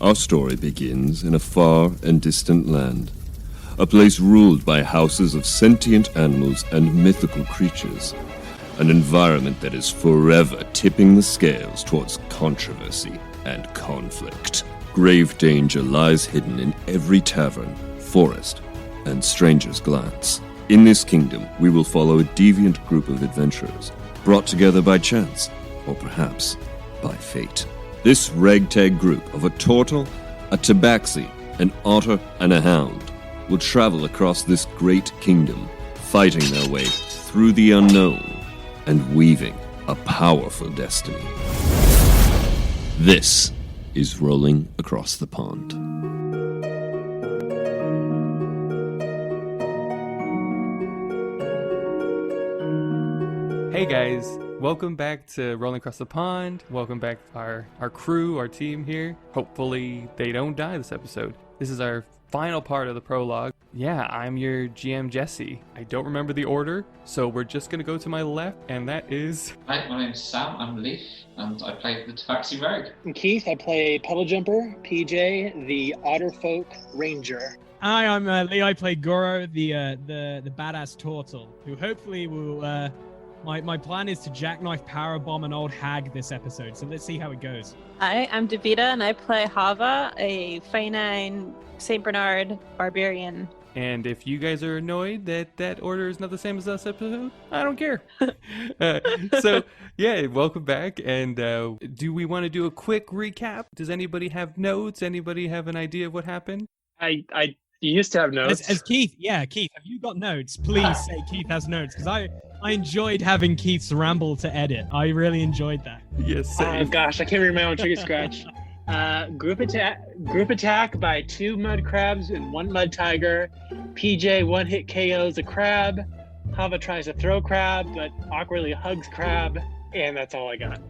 Our story begins in a far and distant land, a place ruled by houses of sentient animals and mythical creatures, an environment that is forever tipping the scales towards controversy and conflict. Grave danger lies hidden in every tavern, forest, and stranger's glance. In this kingdom, we will follow a deviant group of adventurers, brought together by chance, or perhaps by fate. This ragtag group of a turtle, a tabaxi, an otter, and a hound will travel across this great kingdom, fighting their way through the unknown and weaving a powerful destiny. This is Rolling Across the Pond. Hey guys, welcome back to Rolling Across the Pond. Welcome back our crew, our team here. Hopefully they don't die this episode. This is our final part of the prologue. Yeah, I'm your GM Jesse. I don't remember the order, so we're just gonna go to my left, and that is... Hi, my name's Sam, I'm Leaf, and I play the Tabaxi Rogue. I'm Keith, I play Puddle Jumper, PJ, the Otterfolk Ranger. Hi, I'm Lee, I play Goro, the badass turtle, who hopefully will... My plan is to jackknife powerbomb an old hag this episode, so let's see how it goes. Hi, I'm Davida, and I play Hava, a Fainine St. Bernard barbarian. And if you guys are annoyed that order is not the same as last episode, I don't care. So, yeah, welcome back. And do we want to do a quick recap? Does anybody have notes? Anybody have an idea of what happened? I used to have notes. As Keith, Keith, have you got notes? Please say Keith has notes, because I enjoyed having Keith's ramble to edit. I really enjoyed that. Yes, same. Oh gosh, I can't remember my own trigger scratch. Group attack by 2 mud crabs and 1 mud tiger. PJ one-hit KOs a crab. Hava tries to throw crab, but awkwardly hugs crab. And that's all I got.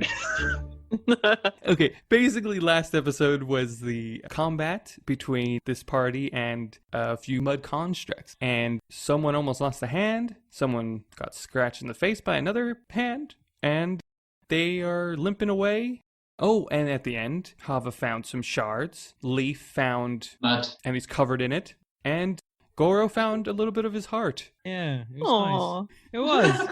Okay, basically last episode was the combat between this party and a few mud constructs, and someone almost lost a hand, someone got scratched in the face by another hand, and they are limping away. Oh, and at the end, Hava found some shards, Leaf found Mud. and he's covered in it, and Goro found a little bit of his heart. Yeah, it was Aww. nice. It was.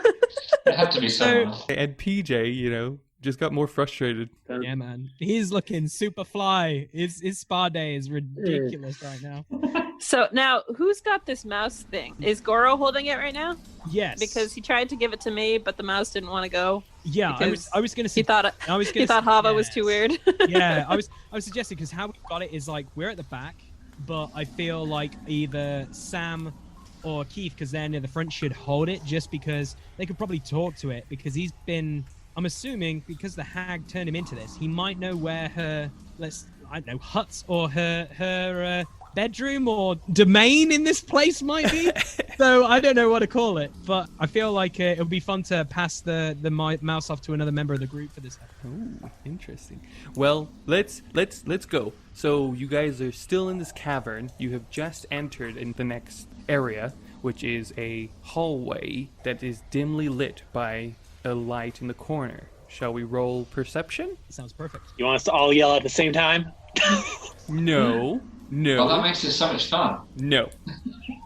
It had to be someone. And PJ, just got more frustrated. Yeah, man. He's looking super fly. His spa day is ridiculous right now. So now, who's got this mouse thing? Is Goro holding it right now? Yes. Because he tried to give it to me, but the mouse didn't want to go. Yeah, I was going to say... He thought Hava was too weird. Yeah, I was suggesting, because how we got it is, like, we're at the back, but I feel like either Sam or Keith, because they're near the front, should hold it, just because they could probably talk to it, because he's been... I'm assuming, because the hag turned him into this, he might know where her, huts or her bedroom or domain in this place might be. So I don't know what to call it, but I feel like it would be fun to pass the mouse off to another member of the group for this. Oh, interesting. Well, let's go. So you guys are still in this cavern. You have just entered in the next area, which is a hallway that is dimly lit by a light in the corner. Shall we roll perception? Sounds perfect. You want us to all yell at the same time? No. Well, that makes it so much fun. No.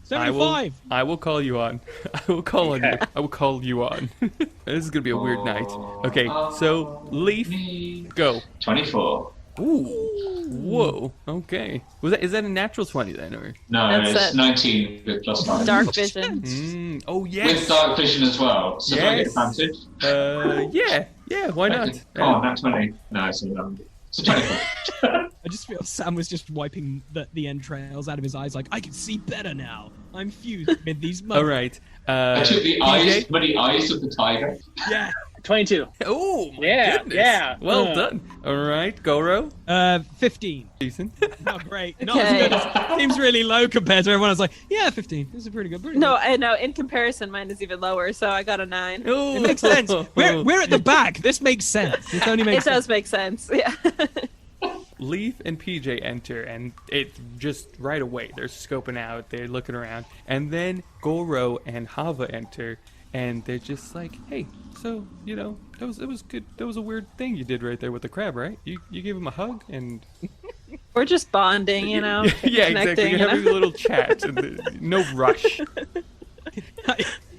75. I will call you on. I will call on you. I will call you on. This is gonna be a weird night. Okay, so Leaf, go. 24. Ooh. Whoa. Okay. Is that a natural 20 then, or? No, That's it's 19 with plus 5. Dark vision. Oh yes. With dark vision as well. So do I get Yes. advantage? Yeah. Why not? Oh, not 20. No, it's 11. So 24. I just feel Sam was just wiping the entrails out of his eyes, like, I can see better now. I'm fused with these All right. I took the PJ? muddy eyes of the tiger. Yeah. 22. Oh, my Yeah, goodness. yeah. Well done. All right, Goro. 15. Decent. Not great. Not Okay. as good as, seems really low compared to everyone. I was like, yeah, 15. This is pretty good. No, I know. In comparison, mine is even lower, so I got a 9. Oh, It makes sense. We're at the back. This makes sense. This only It makes sense. does make sense. Yeah. Leaf and PJ enter, and it just right away, they're scoping out, they're looking around, and then Goro and Hava enter, and they're just like, hey, so, it was good. That was a weird thing you did right there with the crab, right? You gave him a hug, and We're just bonding, you know? Yeah, exactly. Connecting, You're you know? having a little chat. And no rush.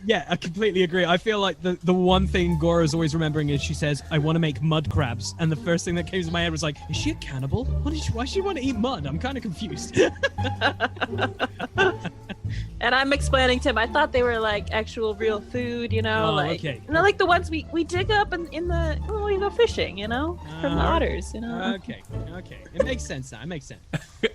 Yeah, I completely agree. I feel like the one thing Gora's always remembering is she says, I want to make mud crabs. And the first thing that came to my head was like, is she a cannibal? Why does she want to eat mud? I'm kind of confused. And I'm explaining to him, I thought they were like actual real food, you know? Oh, like, okay. You know, like the ones we dig up in the, when we go fishing, you know? From the otters, you know? Okay. It makes sense now. It makes sense.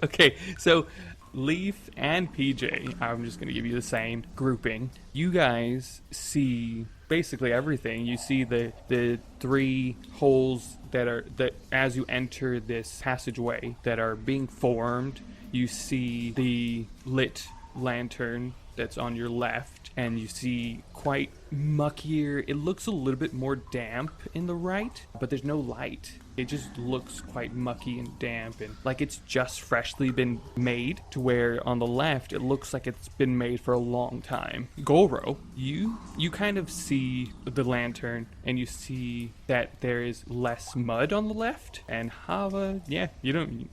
Okay, so Leaf and PJ, I'm just going to give you the same grouping. You guys see basically everything. You see the 3 holes that as you enter this passageway that are being formed. You see the lit lantern that's on your left, and you see quite muckier. It looks a little bit more damp in the right, but there's no light. It just looks quite mucky and damp, and like it's just freshly been made, to where on the left it looks like it's been made for a long time. Goro, you kind of see the lantern, and you see that there is less mud on the left. And Hava, yeah, you don't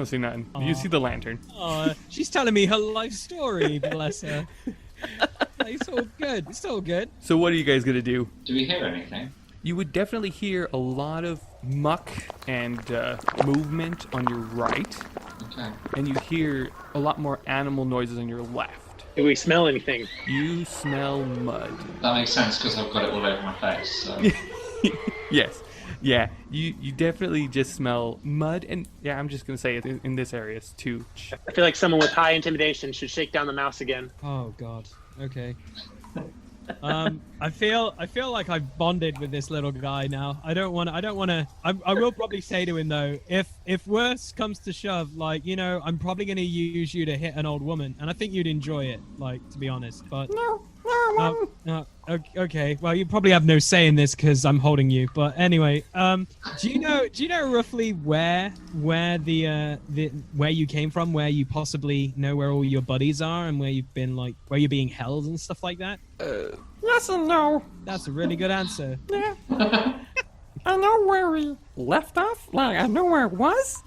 see nothing. You see the lantern. Oh, she's telling me her life story, bless her. It's all good. It's all good. So what are you guys gonna do? Do we hear anything? You would definitely hear a lot of muck and movement on your right, Okay. and you hear a lot more animal noises on your left. Do we smell anything? You smell mud. That makes sense because I've got it all over my face. So. Yes. Yeah, you definitely just smell mud, and yeah, I'm just gonna say it in this area too. I feel like someone with high intimidation should shake down the mouse again. Oh God. Okay. I feel like I've bonded with this little guy now. I will probably say to him though, if worse comes to shove, like, you know, I'm probably gonna use you to hit an old woman, and I think you'd enjoy it, like, to be honest. But no. Okay. Well, you probably have no say in this because I'm holding you. But anyway, do you know roughly where you came from, where you possibly know where all your buddies are, and where you've been, like, where you're being held and stuff like that? Yes and no. That's a really good answer. Yeah. I know where we left off. Like, I know where it was,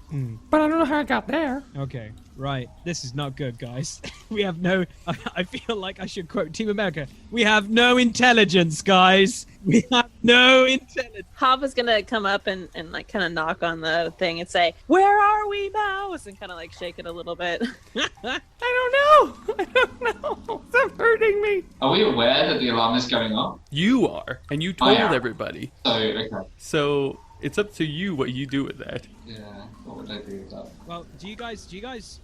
but I don't know how I got there. Okay, right. This is not good, guys. We have no... I feel like I should quote Team America. We have no intelligence, guys. We have no intelligence. Hava's gonna come up and like kind of knock on the thing and say, "Where are we, mouse?" and kind of like shake it a little bit. I don't know. Stop hurting me. Are we aware that the alarm is going off? You are, and you I told am. everybody. So, okay. So it's up to you what you do with that. Yeah, what would I do with that? Well, do you guys,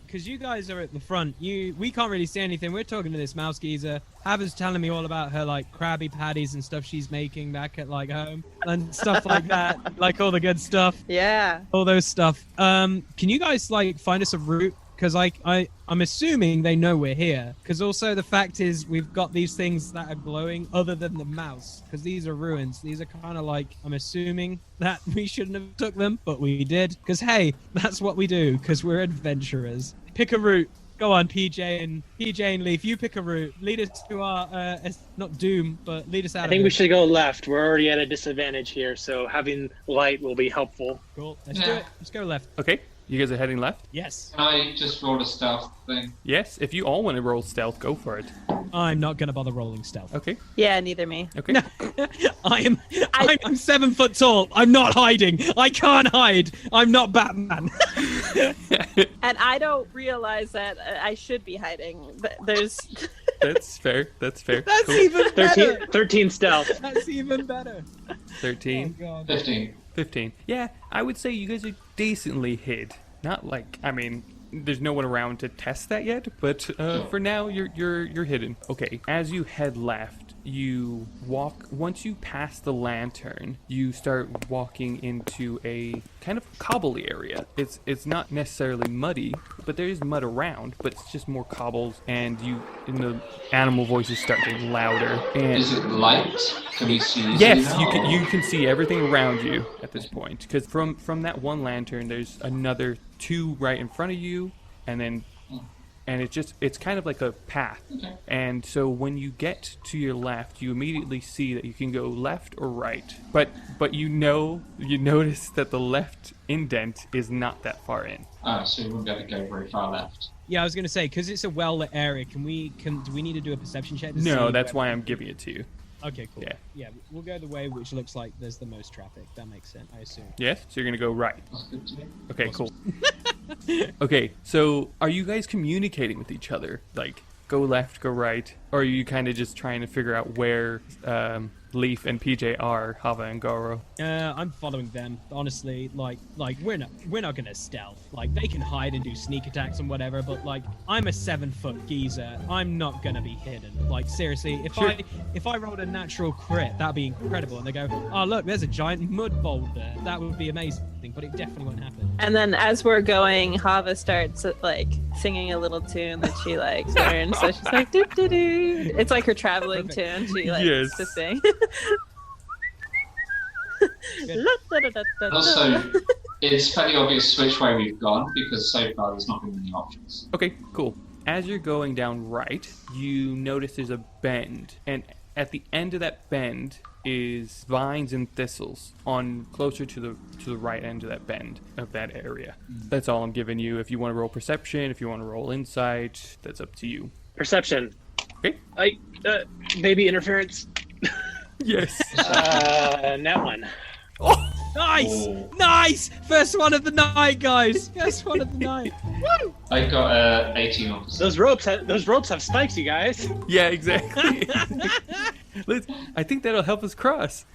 because you guys are at the front, we can't really see anything. We're talking to this mouse geezer. Hava's telling me all about her, like, Krabby Patties and stuff she's making back at, like, home and stuff like that, like all the good stuff, Yeah. all those stuff. Can you guys, like, find us a route? Because I'm assuming they know we're here. Because also the fact is we've got these things that are glowing other than the mouse. Because these are ruins. These are kind of like, I'm assuming that we shouldn't have took them, but we did. Because, hey, that's what we do. Because we're adventurers. Pick a route. Go on, PJ and Leaf. You pick a route. Lead us to our, not doom, but lead us out I of think here. we should go left. We're already at a disadvantage here, so having light will be helpful. Cool. Let's do Yeah. it. Let's go left. Okay, you guys are heading left? Yes. Can I just roll a stealth thing? Yes, if you all want to roll stealth, go for it. I'm not going to bother rolling stealth. Okay, Yeah, neither me. okay. I'm 7 foot tall. I'm not hiding. I can't hide. I'm not Batman. And I don't realize that I should be hiding. But there's That's fair, that's fair. That's Cool. even better. 13 stealth. That's even better. 13. Oh, God. 15. 15. Yeah, I would say you guys are decently hid. Not like, I mean, there's no one around to test that yet, but for now you're hidden. Okay, as you head left, you walk, once you pass the lantern, you start walking into a kind of cobbly area. It's not necessarily muddy, but there is mud around, but it's just more cobbles, and the animal voices start getting louder. And Is it light? Can we see? yes, now? you can see everything around you at this point, because from that one lantern, there's another 2 right in front of you, and then and it's kind of like a path. Okay. And so when you get to your left, you immediately see that you can go left or right. But you notice that the left indent is not that far in. So we won't be able to go very far left. Yeah, I was gonna say, because it's a well-lit area, do we need to do a perception check? To No, see that's where- why I'm giving it to you. Okay, cool. Yeah. Yeah, we'll go the way which looks like there's the most traffic. That makes sense, I assume. Yes? So you're going to go right. That's good to me. Okay, cool. Okay, so are you guys communicating with each other? Like, go left, go right? Or are you kind of just trying to figure out where Leaf and PJ are, Hava and Goro? I'm following them, honestly. Like we're not gonna stealth. Like, they can hide and do sneak attacks and whatever, but like, I'm a 7-foot geezer. I'm not gonna be hidden. Like, seriously, if I rolled a natural crit, that'd be incredible. And they go, oh look, there's a giant mud boulder. That would be amazing, but it definitely won't happen. And then as we're going, Hava starts like singing a little tune that she like learned. So she's like, doo doo doo. It's like her traveling tune. She likes Yes. to sing. Also, it's fairly obvious which way we've gone because so far there's not been many options. Okay, cool. As you're going down right, you notice there's a bend, and at the end of that bend is vines and thistles on closer to the right end of that bend of that area. That's all I'm giving you. If you want to roll perception, if you want to roll insight, that's up to you. Perception. Okay. Maybe interference. Yes. Net one. Oh, nice, Oh. nice! First one of the night, guys. First one of the night. Woo! I got 18 on perception. Those ropes have spikes, you guys. Yeah, exactly. I think that'll help us cross.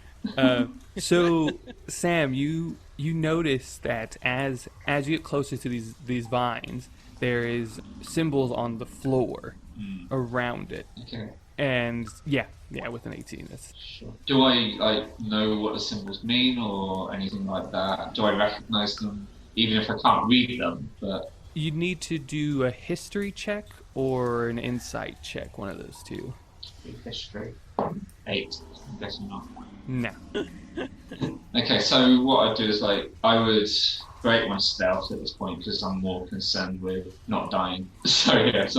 So, Sam, you notice that as you get closer to these vines, there is symbols on the floor around it. Okay. And yeah, with an 18, that's Sure. Do I know what the symbols mean or anything like that? Do I recognise them, even if I can't read them? But you need to do a history check or an insight check, one of those two. history. 8. I'm guessing not. No. Okay, so what I'd do is I would break my stealth at this point because I'm more concerned with not dying. So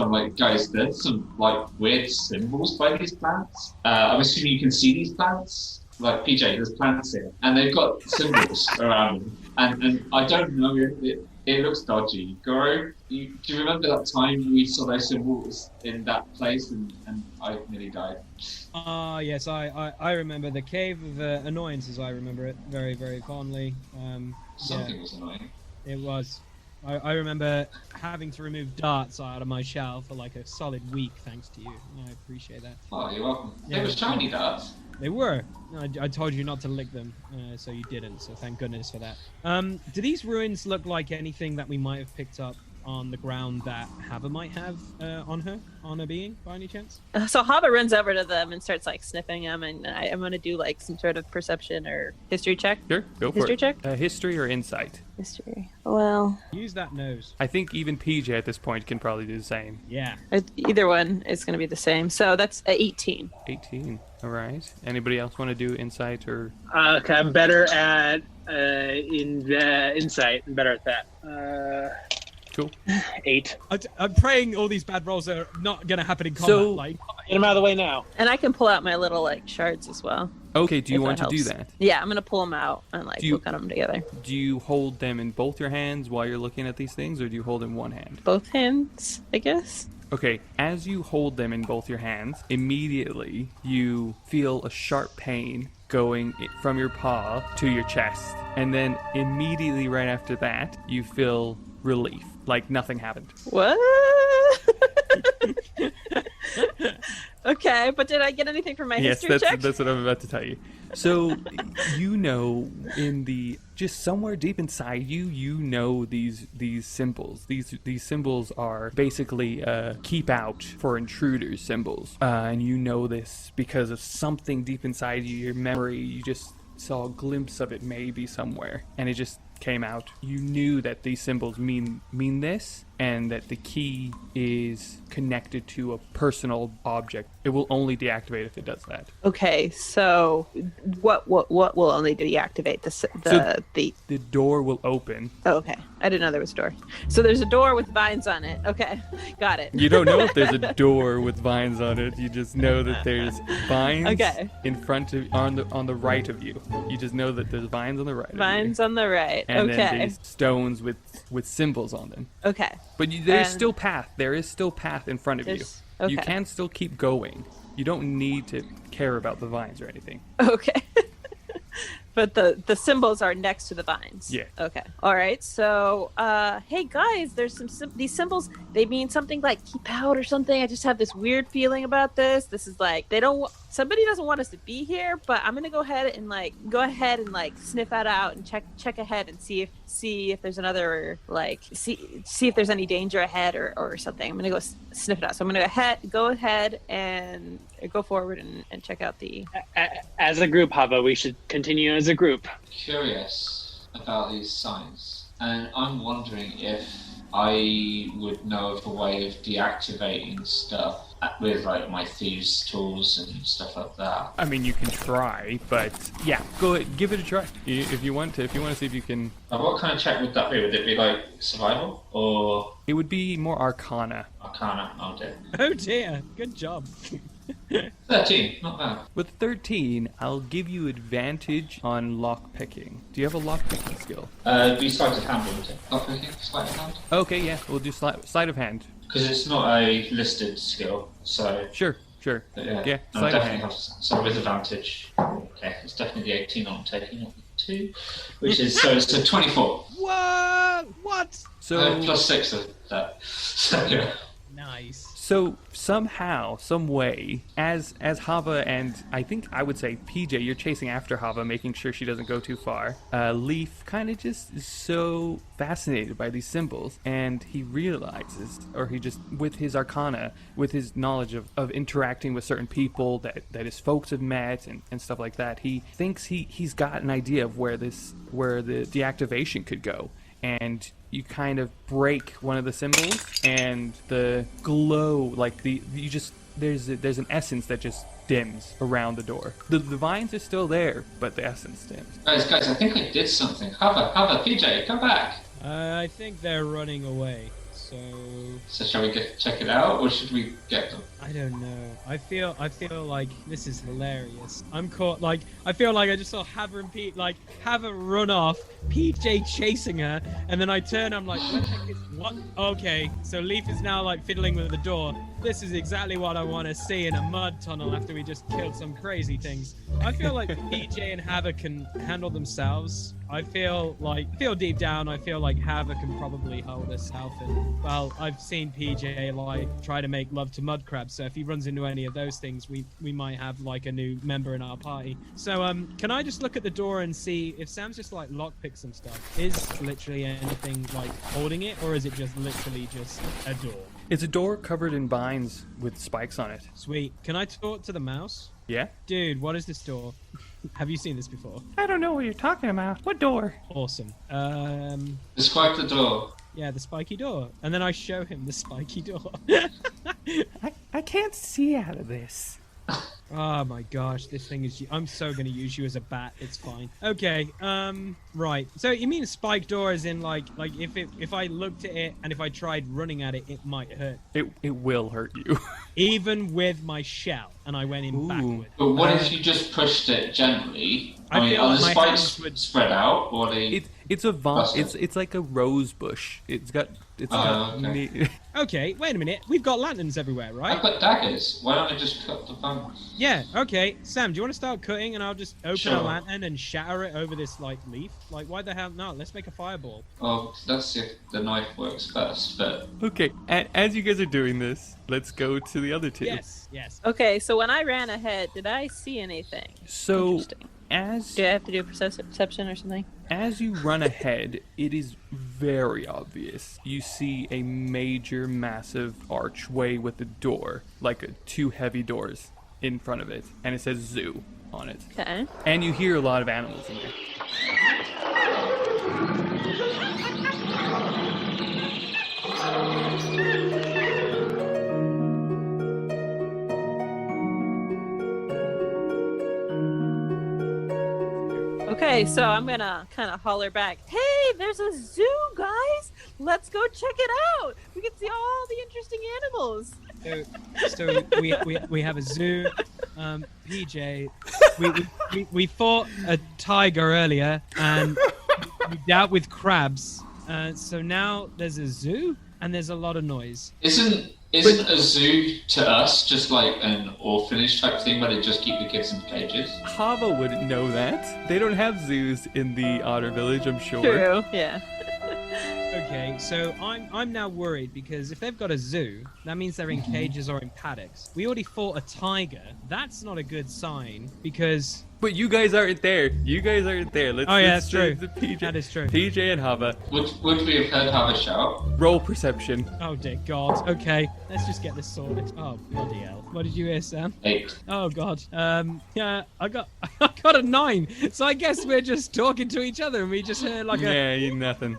I'm like, guys, there's some weird symbols by these plants. I'm assuming you can see these plants. Like, PJ, there's plants here, and they've got symbols around them, and I don't know if it looks dodgy. Goro, do you remember that time we saw those symbols in that place and I nearly died? Yes, I remember the Cave of Annoyances. I remember it very, very fondly. Something was annoying. It was. I remember having to remove darts out of my shell for like a solid week, thanks to you. I appreciate that. Oh, you're welcome. Yeah, They were shiny darts. They were. I told you not to lick them, so you didn't. So thank goodness for that. Do these ruins look like anything that we might have picked up on the ground that Hava might have on her being, by any chance? So Hava runs over to them and starts sniffing them, and I'm gonna do some sort of perception or history check. Sure, go for History it. check? History or insight? History. Well, Use that nose. I think even PJ at this point can probably do the same. Yeah. either one is gonna be the same. So that's a 18. 18. All right. Anybody else want to do insight or? Okay, I'm better at insight. I'm better at that. Cool. 8. I'm praying all these bad rolls are not gonna happen in combat. So- Get him out of the way now. And I can pull out my little shards as well. Okay. Do you If want that to do helps. that? Yeah, I'm gonna pull them out and Do you- look at them together. Do you hold them in both your hands while you're looking at these things, or do you hold in one hand? Both hands, I guess. Okay, as you hold them in both your hands, immediately you feel a sharp pain going from your paw to your chest. And then immediately right after that, you feel relief, like nothing happened. What? Okay, but did I get anything from my Yes, history check? that's what I'm about to tell you. So, just somewhere deep inside you know these symbols. These symbols are basically keep out for intruders symbols. And you know this because of something deep inside you, your memory. You just saw a glimpse of it maybe somewhere, and it just came out, you knew that these symbols mean this, and that the key is connected to a personal object. It will only deactivate if it does that. Okay, so what will only deactivate The door will open. Oh, okay. I didn't know there was a door. So there's a door with vines on it. Okay, got it. You don't know if there's a door with vines on it. You just know that there's vines in front of on the right of you. You just know that there's vines on the right. Vines on the right. And okay. then there's stones with symbols on them. Okay. But there's still path. There is still path in front of you. Okay. You can still keep going. You don't need to care about the vines or anything. Okay. But the symbols are next to the vines. Yeah. Okay. All right. So, hey guys, there's these symbols. They mean something like keep out or something. I just have this weird feeling about this. This is like somebody doesn't want us to be here, but I'm gonna go ahead and sniff that out and check ahead and see if there's another see if there's any danger ahead or something. I'm gonna go sniff it out. So I'm gonna go ahead and go forward and check out the. As a group, Hava, we should continue as a group. Curious about these signs, and I'm wondering if I would know of a way of deactivating stuff with like my thieves' tools and stuff like that. I mean, you can try, but yeah, go ahead, give it a try if you want to. If you want to see if you can. What kind of check would that be? Would it be like survival or? It would be more Arcana. Arcana. Oh dear. Oh dear. Good job. 13, not bad. With 13, I'll give you advantage on lock picking. Do you have a lock picking skill? Be sleight of hand, wouldn't it? Lock picking, sleight of hand. Okay, yeah, we'll do sleight of hand. Because it's not a listed skill, so. Sure. Yeah, sleight of hand. So with advantage. Okay, it's definitely the 18 I'm taking, not the 2, which is so it's a 24. What? So plus 6 of that. So yeah. Nice. So somehow, some way, as Hava and I would say PJ, you're chasing after Hava, making sure she doesn't go too far. Leaf kind of just is so fascinated by these symbols, and he realizes, or he just, with his arcana, with his knowledge of interacting with certain people that his folks have met and stuff like that, he thinks he's got an idea of where the deactivation could go. And you kind of break one of the symbols, and the glow, there's an essence that just dims around the door. The vines are still there, but the essence dims. Guys, I think I did something. Hava, PJ, come back. I think they're running away. So shall we check it out, or should we get them? I don't know. I feel like this is hilarious. I'm caught. I feel like I just saw Hava and Pete Hava run off, PJ chasing her, and then I turn. I'm like, what the heck is what? Okay, so Leaf is now fiddling with the door. This is exactly what I want to see in a mud tunnel after we just killed some crazy things. I feel like PJ and Hava can handle themselves. I feel deep down, I feel like Hava can probably hold herself. And well, I've seen PJ try to make love to mud crabs. So if he runs into any of those things, we might have a new member in our party. So can I just look at the door and see if Sam's just lockpick some stuff? Is literally anything holding it, or is it just literally just a door? It's a door covered in vines with spikes on it. Sweet. Can I talk to the mouse? Yeah? Dude, what is this door? Have you seen this before? I don't know what you're talking about. What door? Awesome. Describe the door. Yeah, the spiky door. And then I show him the spiky door. I can't see out of this. Oh my gosh, this thing is... I'm so going to use you as a bat. It's fine. Okay, right. So you mean a spike door as in if I looked at it and if I tried running at it, it might hurt? It will hurt you. Even with my shell, and I went in backward. But what if you just pushed it gently? I feel are like the my spikes hands would... spread out, or are they... It's like a rose bush. It's got okay. Okay, wait a minute. We've got lanterns everywhere, right? I've got daggers. Why don't I just cut the bones? Yeah, okay. Sam, do you want to start cutting and I'll just open Sure. a lantern and shatter it over this leaf? Why the hell not? Let's make a fireball. Oh, let's see if the knife works first, but... Okay, as you guys are doing this, let's go to the other two. Yes. Okay, so when I ran ahead, did I see anything? So, Interesting. Do I have to do a perception or something? As you run ahead, it is very obvious. You see a major, massive archway with a door, two heavy doors in front of it, and it says zoo on it. Okay. And you hear a lot of animals in there. Okay, so I'm gonna kind of holler back. Hey, there's a zoo, guys! Let's go check it out. We can see all the interesting animals. So we have a zoo. PJ, we fought a tiger earlier and we dealt with crabs. So now there's a zoo and there's a lot of noise. Isn't a zoo to us just like an orphanage type thing where they just keep the kids in cages? Hava wouldn't know that. They don't have zoos in the Otter Village, I'm sure. True, yeah. Okay, so I'm now worried because if they've got a zoo, that means they're in cages or in paddocks. We already fought a tiger. That's not a good sign because... But you guys aren't there. Let's, that's true. PJ, That is true. PJ and Hava. Would we have heard Hava shout? Roll perception. Oh dear God. Okay, let's just get this sorted. Oh bloody hell! What did you hear, Sam? 8. Oh God. Yeah, I got a 9. So I guess we're just talking to each other and we just heard like a... Yeah, nothing.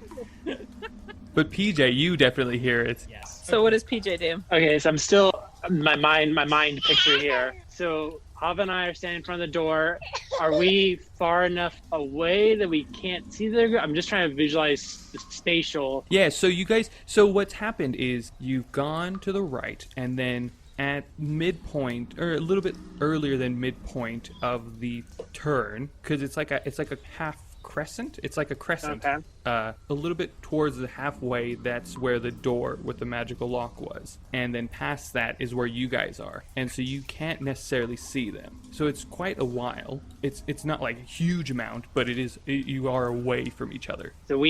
But PJ, you definitely hear it. Yes. So what does PJ do? Okay, so I'm still my mind picture here. So Hava and I are standing in front of the door. Are we far enough away that we can't see the? I'm just trying to visualize the spatial. Yeah, so what's happened is you've gone to the right, and then at midpoint, or a little bit earlier than midpoint of the turn, because it's like a half crescent. It's like a crescent. Okay. A little bit towards the halfway, that's where the door with the magical lock was. And then past that is where you guys are. And so you can't necessarily see them. So it's quite a while. It's not like a huge amount, but you are away from each other. So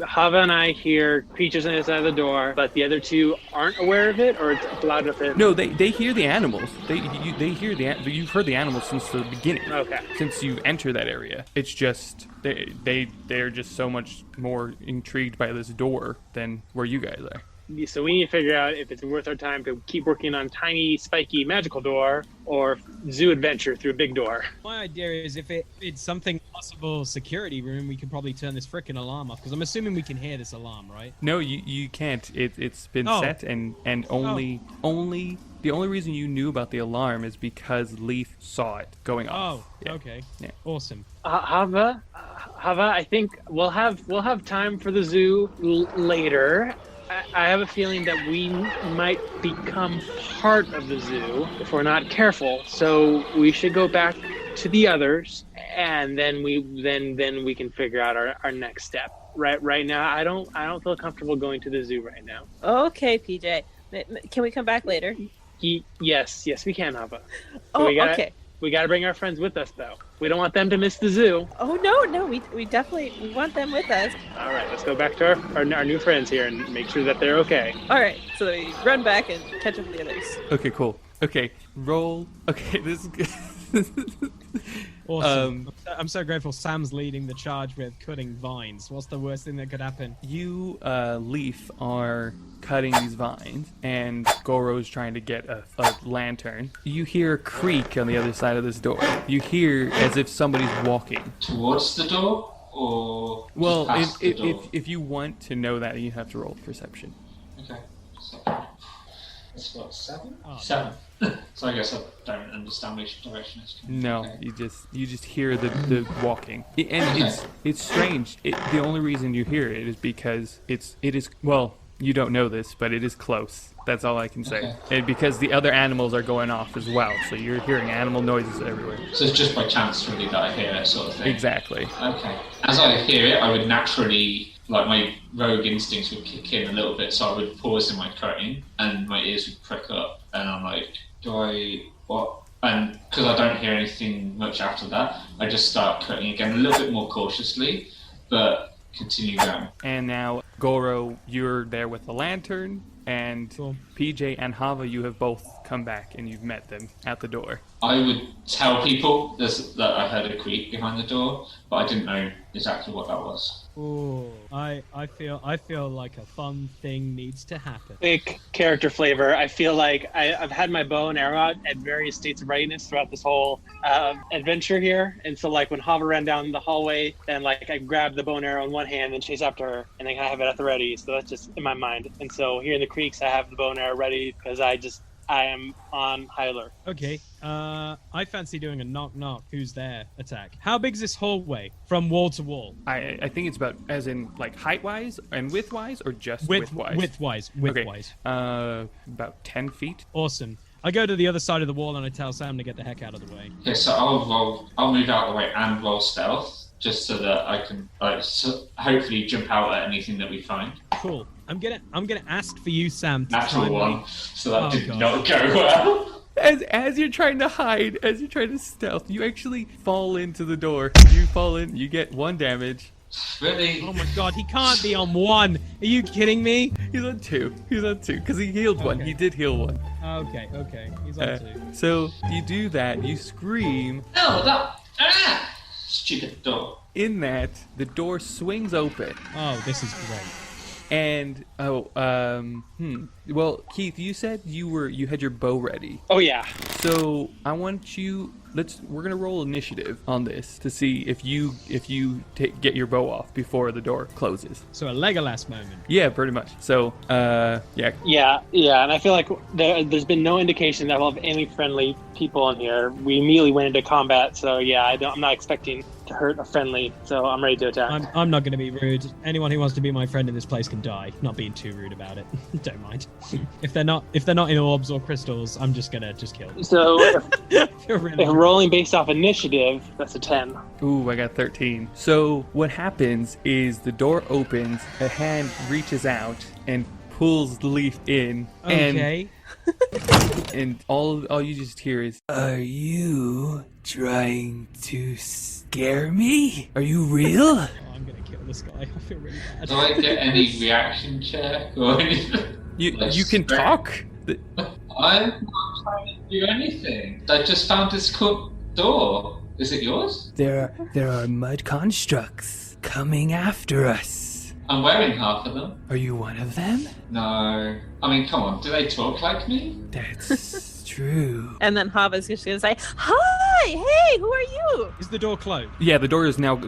Hava and I hear creatures on the other side of the door, but the other two aren't aware of it, or it's loud enough for them? No, they hear the animals. They hear you've heard the animals since the beginning. Okay. Since you enter that area. It's just they're just so much more intrigued by this door than where you guys are. So we need to figure out if it's worth our time to keep working on tiny, spiky, magical door, or zoo adventure through a big door. My idea is if it's something possible security room, we could probably turn this frickin' alarm off because I'm assuming we can hear this alarm, right? No, you can't. It's been Oh. set and only the only reason you knew about the alarm is because Leaf saw it going off. Oh, Yeah. okay. Yeah. Awesome. Hava, I think we'll have time for the zoo later. I have a feeling that we might become part of the zoo if we're not careful. So we should go back to the others, and then we can figure out our next step. Right now, I don't feel comfortable going to the zoo right now. Okay, PJ. Can we come back later? Yes, we can, Hava. Oh, okay. We gotta bring our friends with us, though. We don't want them to miss the zoo. Oh no, we definitely want them with us. All right, let's go back to our new friends here and make sure that they're okay. All right, so we run back and catch up with the others. Okay, cool. Okay, roll. Okay, this is good. Awesome. I'm so grateful Sam's leading the charge with cutting vines. What's the worst thing that could happen? You, Leaf, are cutting these vines, and Goro's trying to get a lantern. You hear a creak on the other side of this door. You hear as if somebody's walking. Towards the door? Or Well, just past the door? if you want to know that, you have to roll perception. Okay. So, that's what, 7? Oh, 7. So I guess I don't understand which direction it's coming. No, Okay. you just hear the walking, and it's strange. The only reason you hear it is because it is well, you don't know this, but it is close. That's all I can say. Okay. And because the other animals are going off as well, so you're hearing animal noises everywhere. So it's just by chance really that I hear it, sort of thing. Exactly. Okay. As I hear it, I would naturally, like my rogue instincts would kick in a little bit, so I would pause in my cutting, and my ears would prick up, and I'm like, what? And because I don't hear anything much after that, I just start cutting again a little bit more cautiously, but continue going. And now, Goro, you're there with the lantern, and Cool. PJ and Hava, you have both come back, and you've met them at the door. I would tell people that I heard a creak behind the door, but I didn't know exactly what that was. Ooh, I feel like a fun thing needs to happen. Quick character flavor. I feel like I've had my bow and arrow out at various states of readiness throughout this whole adventure here. And so like when Hava ran down the hallway, then like I grabbed the bow and arrow in one hand and chase after her, and then I have it at the ready. So that's just in my mind. And so here in the creeks, I have the bow and arrow ready because I just I am on high alert. Okay. I fancy doing a knock knock. Who's there? Attack. How big is this hallway from wall to wall? I think it's about as in like height wise and width wise, or just width wise. Width-wise. About 10 feet. Awesome. I go to the other side of the wall and I tell Sam to get the heck out of the way. Okay, so I'll move out of the way and roll stealth, just so that I can hopefully jump out at anything that we find. Cool. I'm gonna ask for you, Sam. To Natural climb one, up. so that did God. not go well. As you're trying to hide, as you're trying to stealth, you actually fall into the door. You fall in, you get 1 damage. Really? Oh my God, he can't be on 1. Are you kidding me? He's on 2. He's on 2 because he healed 1. Okay. He did heal 1. Okay. He's on 2. So you do that. You scream. No, stupid door. In that, the door swings open. Oh, this is great. And well, Keith, you said you had your bow ready. Oh yeah. So I want you. We're gonna roll initiative on this to see if you get your bow off before the door closes. So a Legolas moment. Yeah, pretty much. So yeah. Yeah, and I feel like there's been no indication that we'll have any friendly people in here. We immediately went into combat, so yeah, I'm not expecting to hurt a friendly, so I'm ready to attack. I'm not going to be rude. Anyone who wants to be my friend in this place can die. Not being too rude about it. Don't mind. If they're not in orbs or crystals, I'm just gonna kill them. So if Really rolling based off initiative, that's a 10. Ooh, I got 13. So what happens is the door opens, a hand reaches out and pulls the leaf in, okay. and all you just hear is, "Are you trying to scare me? Are you real?" Oh, I'm gonna kill this guy. I feel really bad. Do I get any reaction check or anything? You can talk. I'm not trying to do anything. I just found this cool door. Is it yours? There are mud constructs coming after us. I'm wearing half of them. Are you one of them? No. I mean, come on. Do they talk like me? That's true. And then Hava's just gonna say, "Hi, hey, who are you?" Is the door closed? Yeah, the door is now.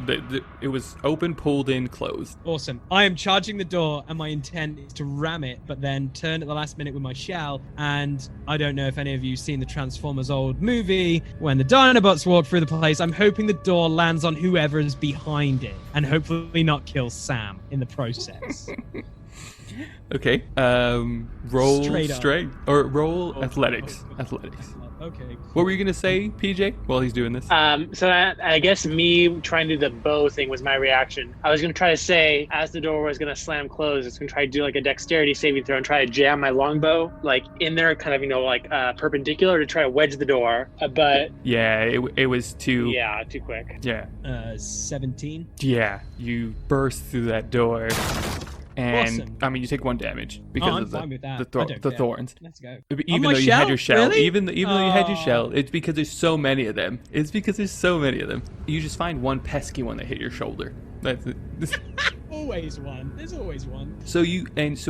It was open, pulled in, closed. Awesome. I am charging the door, and my intent is to ram it, but then turn at the last minute with my shell. And I don't know if any of you've seen the Transformers old movie when the Dinobots walk through the place. I'm hoping the door lands on whoever's behind it, and hopefully not kill Sam in the process. Okay. Roll Straight up. strength or roll athletics. Athletics. Okay. What were you gonna say, PJ? While he's doing this. So I guess me trying to do the bow thing was my reaction. I was going to try to say, as the door was going to slam closed, I was going to try to do like a dexterity saving throw and try to jam my longbow like in there, kind of, like perpendicular to try to wedge the door. But Yeah, it was too. yeah, too quick. Yeah. 17. Yeah. You burst through that door. And Awesome. I mean, you take 1 damage because I'm of fine with that. the I don't care. thorns. Let's go. Even my though you had shell? your shell, Really? even though you had your Oh. shell, it's because there's so many of them. It's because there's so many of them. You just find one pesky one that hit your shoulder. That's it. Always one. There's always one. So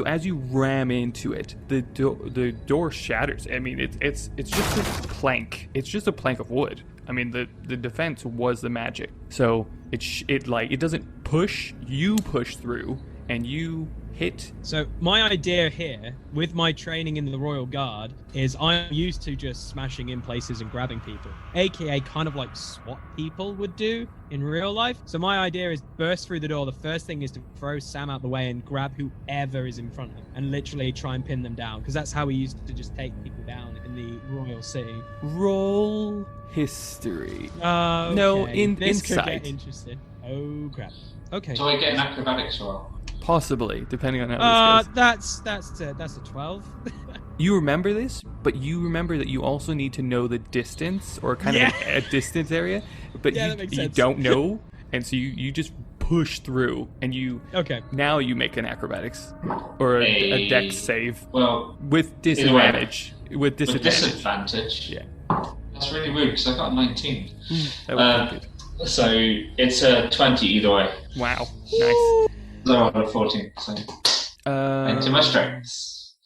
as you ram into it, the door shatters. I mean, it's just a plank. It's just a plank of wood. I mean, the defense was the magic. So it doesn't push. You push through, and you hit. So my idea here, with my training in the Royal Guard, is I'm used to just smashing in places and grabbing people, aka kind of like SWAT people would do in real life. So my idea is burst through the door. The first thing is to throw Sam out the way and grab whoever is in front of him and literally try and pin them down, because that's how we used to just take people down in the Royal City. Roll history. Okay. No, this could insight. get interesting. Oh crap. Okay. Do I get an acrobatics roll? Possibly, depending on how this goes. That's a 12. You remember this, but you remember that you also need to know the distance, or kind of a distance area, but Yeah, that makes you sense. don't know, and so you just push through, and Okay. now you make an acrobatics or a dex save Well, with disadvantage. With disadvantage. with disadvantage. Yeah. That's really rude because I got a 19. That would be good. So it's a 20 either way. Wow. Nice. So I got a 14. So into my strengths.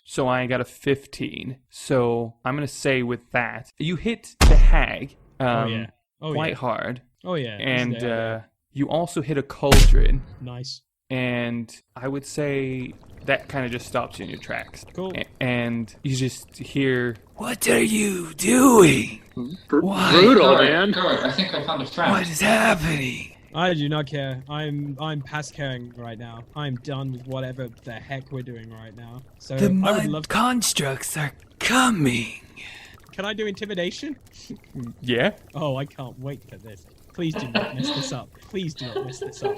So I got a 15. So I'm gonna say with that, you hit the hag quite hard, Oh yeah. and you also hit a cauldron. Nice. And I would say that kind of just stops you in your tracks. Cool. And you just hear, "What are you doing? Why? Brutal, man. Go, I think I found a friend. What is happening?" I do not care. I'm past caring right now. I'm done with whatever the heck we're doing right now. So The I would mud love. constructs are coming. Can I do intimidation? Yeah. Oh, I can't wait for this. Please do not mess this up. Please do not mess this up.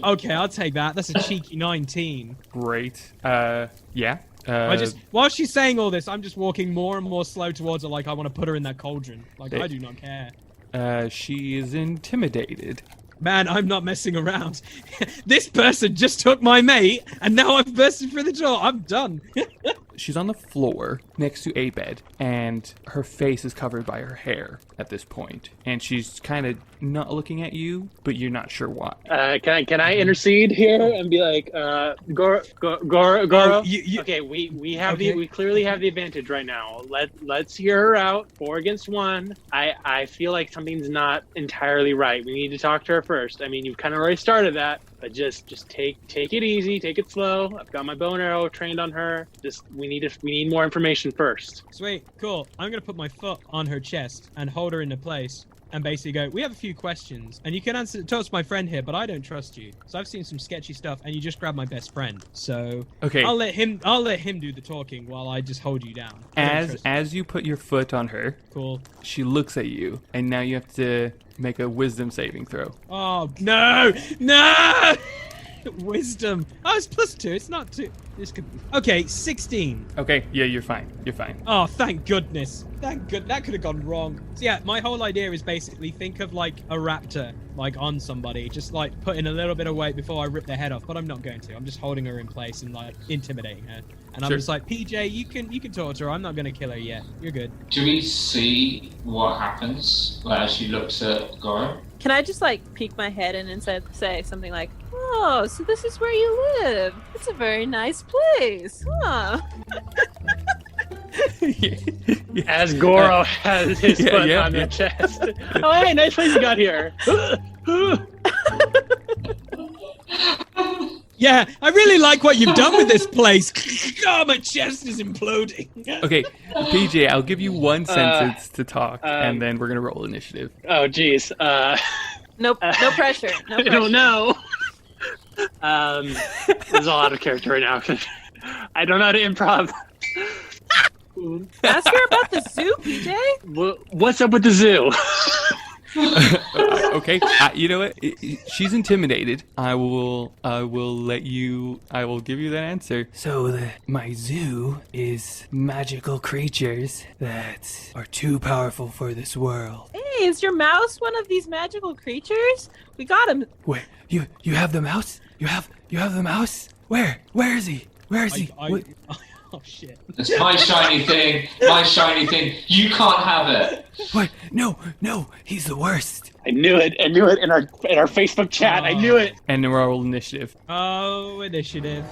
Okay, I'll take that. That's a cheeky 19. Great. Yeah. While she's saying all this, I'm just walking more and more slow towards her, like I want to put her in that cauldron. Like, I do not care. She is intimidated. Man, I'm not messing around. This person just took my mate, and now I've bursted through the door. I'm done. She's on the floor next to a bed, and her face is covered by her hair at this point. And she's kind of not looking at you, but you're not sure why. Can I intercede here and be like, Goro? Okay, we clearly have the advantage right now. Let's hear her out. 4 against 1. I feel like something's not entirely right. We need to talk to her first. I mean, you've kind of already started that, but just take it easy, take it slow. I've got my bow and arrow trained on her. We need more information first. Sweet, cool. I'm gonna put my foot on her chest and hold her into place and basically go, we have a few questions, and you can answer. Toast my friend here, but I don't trust you. So I've seen some sketchy stuff, and you just grabbed my best friend. So okay, I'll let him do the talking while I just hold you down. As you put your foot on her, cool. She looks at you, and now you have to make a wisdom saving throw. Oh no! Wisdom. Oh, it's +2. It's not 2. This could. Okay, 16. Okay, yeah, you're fine. You're fine. Oh, thank goodness. Thank good. That could have gone wrong. So yeah, my whole idea is basically think of like a raptor, like on somebody, just like putting a little bit of weight before I rip their head off. But I'm not going to. I'm just holding her in place and like intimidating her. And I'm just like, PJ, you can talk to her. I'm not gonna kill her yet. You're good. Do we see what happens as she looks at Goro? Can I just like peek my head in and say something like, "Oh, so this is where you live? It's a very nice place, huh?" As Goro has his foot on their chest. Oh, hey, nice place you got here. Yeah, I really like what you've done with this place. Oh, my chest is imploding. Okay, PJ, I'll give you one sentence to talk, and then we're gonna roll initiative. Oh, geez. No pressure. No I pressure. don't know. There's a lot of character right now. I don't know how to improv. Ask her about the zoo, PJ. What's up with the zoo? Okay, you know what? She's intimidated. I will give you that answer. So my zoo is magical creatures that are too powerful for this world. Hey, is your mouse one of these magical creatures? We got him. Wait, you have the mouse? You have the mouse? Where is he? Where is he? Oh shit! It's my shiny thing. My shiny thing. You can't have it. What? No, he's the worst. I knew it in our Facebook chat. I knew it. And then we'll roll initiative. Oh, initiative.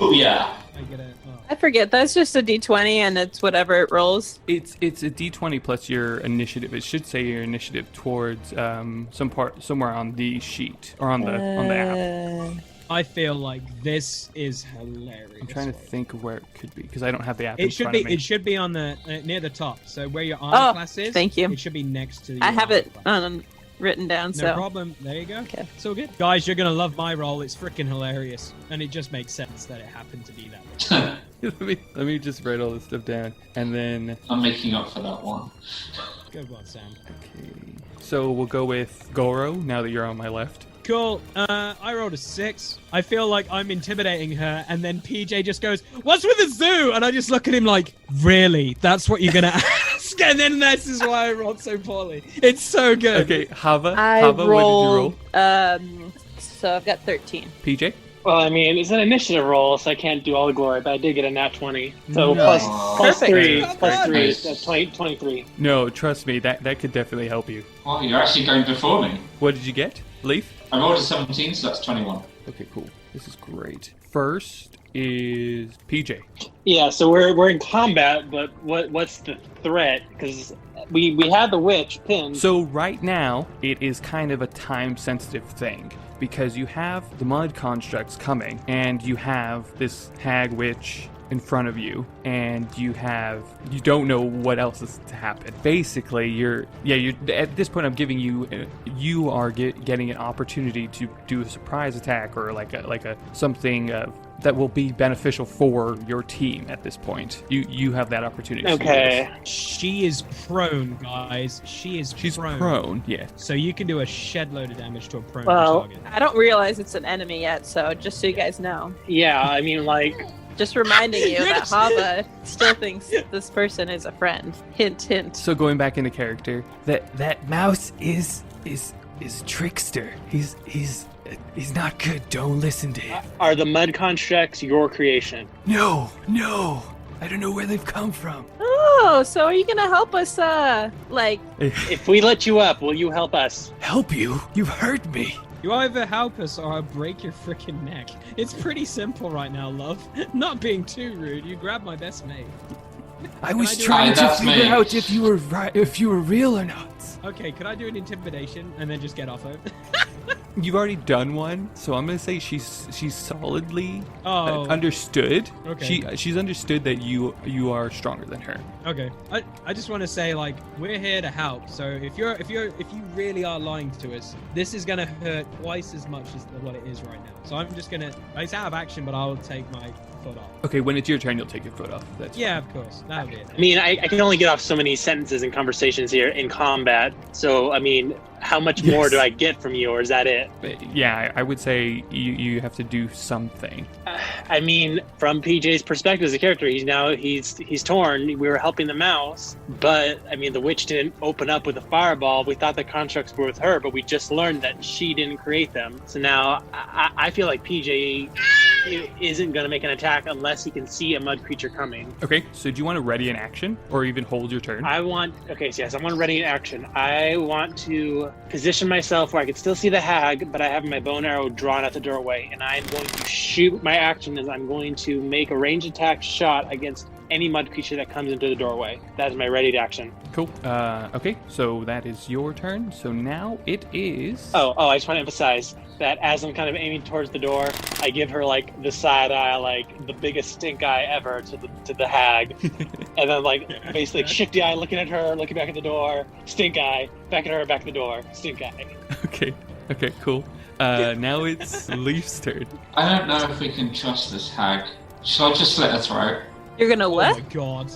Oh yeah. I get it. Oh. I forget. That's just a D20, and it's whatever it rolls. It's a D20 plus your initiative. It should say your initiative towards somewhere on the sheet or on the app. I feel like this is hilarious. I'm trying to think of where it could be because I don't have the app It in should front be. of me. It should be on the near the top. So where your armor class is. Thank you. It should be next to. I have armor it class. Written down. No So problem. There you go. Okay. It's all good. Guys, you're gonna love my role. It's freaking hilarious, and it just makes sense that it happened to be that way. let me just write all this stuff down, and then. I'm making up for that one. Good one, Sam. Okay. So we'll go with Goro now that you're on my left. Cool. I rolled a 6. I feel like I'm intimidating her, and then PJ just goes, "What's with the zoo?" And I just look at him like, "Really? That's what you're gonna ask?" And then this is why I rolled so poorly. It's so good. Okay, Hava, I what rolled. did you roll? So I've got 13. PJ? Well, I mean, it's an initiative roll, so I can't do all the glory, but I did get a nat 20. So Nice. plus Perfect. 3. Not Plus bad. 3. Nice. That's 23. No, trust me, that could definitely help you. Oh, you're actually going before me. What did you get? Leaf? I rolled a 17, so that's 21. Okay, cool. This is great. First is PJ. Yeah, so we're in combat, but what's the threat? Because we had the witch pinned. So right now, it is kind of a time-sensitive thing, because you have the mud constructs coming, and you have this hag witch in front of you, and you don't know what else is to happen. Basically, you're at this point I'm giving you are getting an opportunity to do a surprise attack, or like a something that will be beneficial for your team at this point. You have that opportunity. Okay. She is prone, guys. She's prone, yeah. So you can do a shed load of damage to a prone Well, target. I don't realize it's an enemy yet, so just so you guys know. Yeah, I mean, like, Just reminding you that Hava still thinks this person is a friend. Hint, hint. So going back into character, that mouse is trickster. He's not good. Don't listen to him. are the mud constructs your creation? No. I don't know where they've come from. Oh, so are you gonna help us, like... If we let you up, will you help us? Help you? You've hurt me. You either help us or I'll break your freaking neck. It's pretty simple right now, love. Not being too rude, you grab my best mate. I was do trying it? to That's figure me. out if you were real or not. Okay, could I do an intimidation and then just get off it? You've already done one, so I'm gonna say she's solidly Oh. understood. Okay. She's understood that you are stronger than her. Okay, I just want to say, like, we're here to help. So if you really are lying to us, this is gonna hurt twice as much as what it is right now. So I'm just gonna, it's out of action, but I'll take my foot off. Okay, when it's your turn, you'll take your foot off. That's Yeah, of course, that'll be it. I mean, I can only get off so many sentences and conversations here in combat. So, I mean, how much more Yes. do I get from you, or is that it? Yeah, I would say you have to do something. I mean, from PJ's perspective as a character, he's torn. We were helping the mouse, but I mean, the witch didn't open up with a fireball. We thought the constructs were with her, but we just learned that she didn't create them. So now I feel like PJ isn't going to make an attack unless he can see a mud creature coming. Okay, so do you want to ready an action or even hold your turn? I want to ready an action. I want to position myself where I can still see the hag, but I have my bow and arrow drawn at the doorway, and I'm going to shoot. My action is I'm going to make a ranged attack shot against any mud creature that comes into the doorway. That is my readied action. Cool. Okay, so that is your turn. So now it is... Oh, I just want to emphasize that as I'm kind of aiming towards the door, I give her like the side eye, like the biggest stink eye ever to the hag, and then like basically shifty eye looking at her, looking back at the door, stink eye, back at her, back at the door, stink eye. Okay, cool. Now it's Leaf's turn. I don't know if we can trust this hag. Shall I just slit her throat? You're gonna Oh what? my god.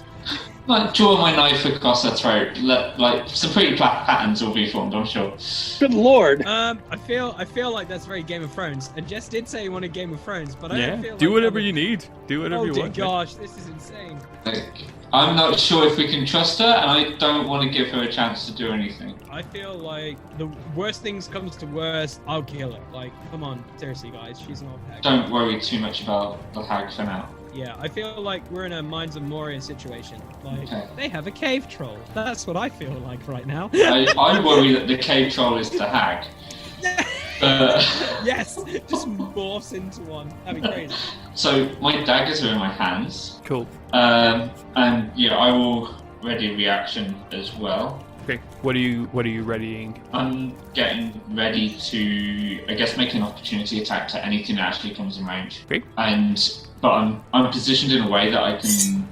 Like, draw my knife across her throat. Like, some pretty patterns will be formed, I'm sure. Good lord! I feel like that's very Game of Thrones. And Jess did say you wanted Game of Thrones, but I Yeah, don't feel do like whatever that you need. Do whatever Oh you dear want. gosh, this is insane. Like, I'm not sure if we can trust her, and I don't want to give her a chance to do anything. I feel like the worst things comes to worst, I'll kill her. Like, come on, seriously guys, she's an old hag. Don't worry too much about the hag for now. Yeah, I feel like we're in a Minds of Moria situation. Like, Okay. they have a cave troll. That's what I feel like right now. I worry that the cave troll is the hag. Yes, just morphs into one. That'd be crazy. So my daggers are in my hands, Cool. and yeah, I will ready a reaction as well. Okay, what are you readying? I'm getting ready to, I guess, make an opportunity attack to anything that actually comes in range. Okay. But I'm positioned in a way that I can,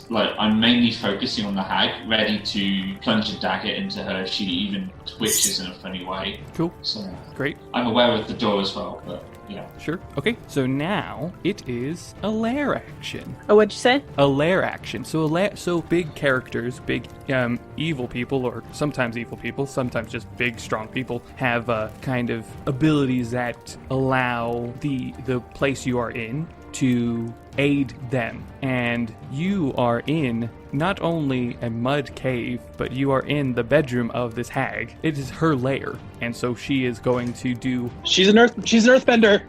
like, I'm mainly focusing on the hag, ready to plunge a dagger into her if she even twitches in a funny way. Cool. So Great. I'm aware of the door as well, but yeah. Sure. Okay, so now it is a lair action. Oh, what'd you say? A lair action. So big characters, big evil people, or sometimes evil people, sometimes just big strong people, have kind of abilities that allow the place you are in to aid them. And you are in not only a mud cave, but you are in the bedroom of this hag. It is her lair, and so she is going to do. She's an earthbender.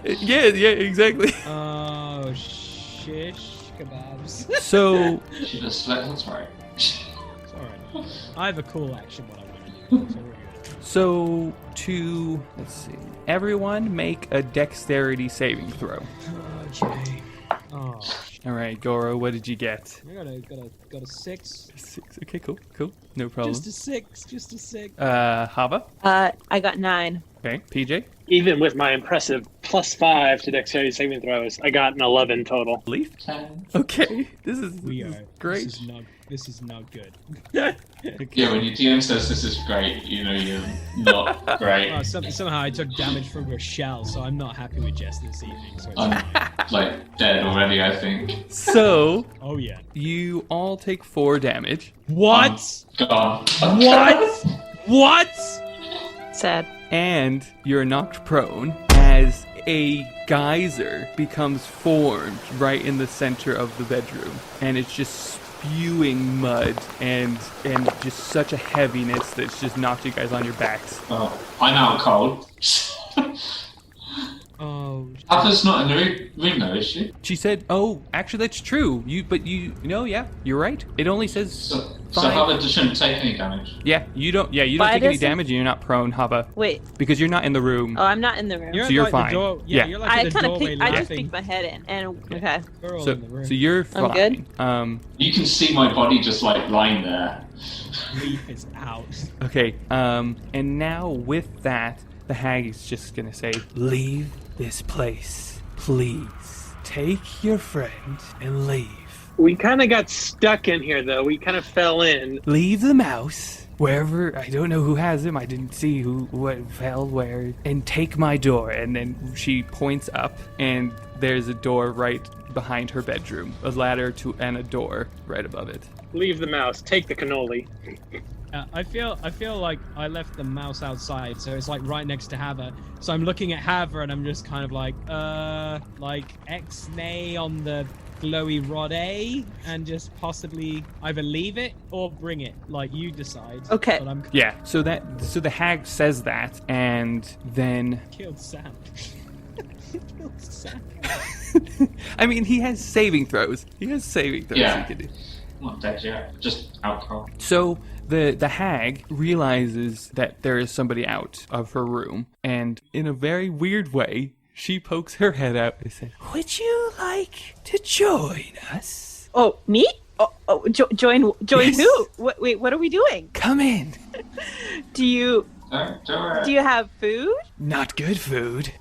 Yeah, exactly. Oh, shish kebabs. So She just slit her throat. Sorry. I have a cool action what I want to do. So we're good. So let's see. Everyone make a dexterity saving throw. Okay. Oh, All right, Goro, what did you get? I got a 6. 6. Okay, cool. No problem. Just a 6. Hava? I got 9. Okay, PJ? Even with my impressive +5 to dexterity saving throws, I got an 11 total. Leaf? 10. Okay, this is great. This is not good. Okay. Yeah, when your DM says this is great, you know you're not great. Oh, somehow I took damage from a shell, so I'm not happy with Jess this evening. So it's I'm like dead already, I think. So, oh yeah. you all take 4 damage. What? Gone. What? Sad. And you're knocked prone as a geyser becomes formed right in the center of the bedroom. And it's just spewing mud and just such a heaviness that's just knocked you guys on your backs. Oh, I'm out cold. Oh. Heather's not in the room though, is she? She said, "Oh, actually, that's true. Yeah, you're right. It only says So 5. Heather shouldn't take any damage. Yeah, you don't Why take any doesn't- damage, and you're not prone, Hava, Wait. because you're not in the room. Oh, I'm not in the room. You're So you're like fine. The door, Yeah. you're like I at the kind of doorway I just laughing. peeked my head in, and okay. We're all So, in the room. so you're I'm fine. good? You can see my body just like lying there. Leaf is out. Okay. And now with that, the hag is just gonna say, "Leave this place, please. Take your friend and leave. We kind of got stuck in here, though. We kind of fell in. Leave the mouse wherever. I don't know who has him. I didn't see what fell where. And take my door." And then she points up, and there's a door right behind her bedroom, a ladder and a door right above it. Leave the mouse. Take the cannoli. I feel like I left the mouse outside, so it's like right next to Hava. So I'm looking at Hava, and I'm just kind of like X-nay on the glowy rod A, and just possibly either leave it or bring it. Like, you decide. Okay. But I'm Yeah. So the hag says that, and then killed Sam. Killed Sam. I mean, he has saving throws. He Yeah. can do. Not dead yet, just alcohol. So the hag realizes that there is somebody out of her room, and in a very weird way, she pokes her head out and says, "Would you like to join us? Oh, me? Join Yes. who? Wait, what are we doing? Come in." Do you Don't do it. do you have food? Not good food.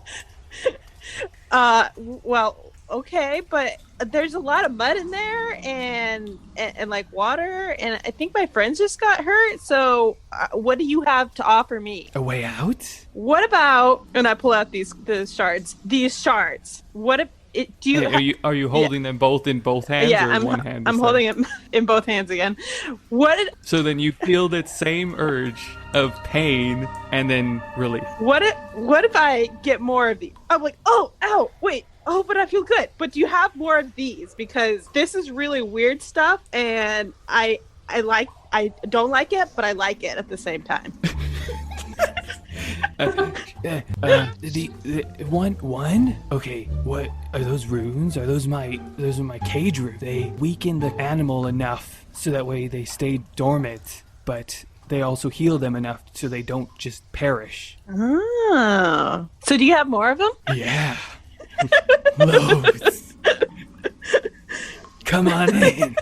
Well, okay, but there's a lot of mud in there and like water, and I think my friends just got hurt. So, what do you have to offer me? A way out? What about? And I pull out these shards. These shards. What if it? Do you? Are you holding them both in both hands Yeah, or I'm one hand? I'm holding it in both hands again. What? So then you feel that same urge of pain and then relief. What if I get more of these? I'm like, oh, ow, wait. Oh, but I feel good. But do you have more of these? Because this is really weird stuff, and I don't like it, but I like it at the same time. The one. Okay, what are those runes? Are those my cage runes? They weaken the animal enough so that way they stay dormant, but they also heal them enough so they don't just perish. Oh. So do you have more of them? Yeah. Loads. Come on in.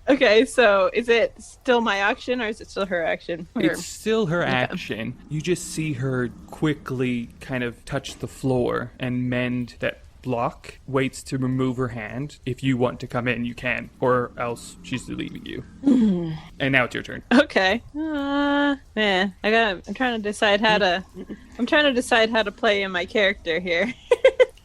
Okay, so is it still my action or is it still her action? Or- It's still her action. You just see her quickly kind of touch the floor and mend that block, waits to remove her hand. If you want to come in, you can, or else she's leaving you. And now it's your turn. Okay. Man, I'm trying to decide how to play in my character here.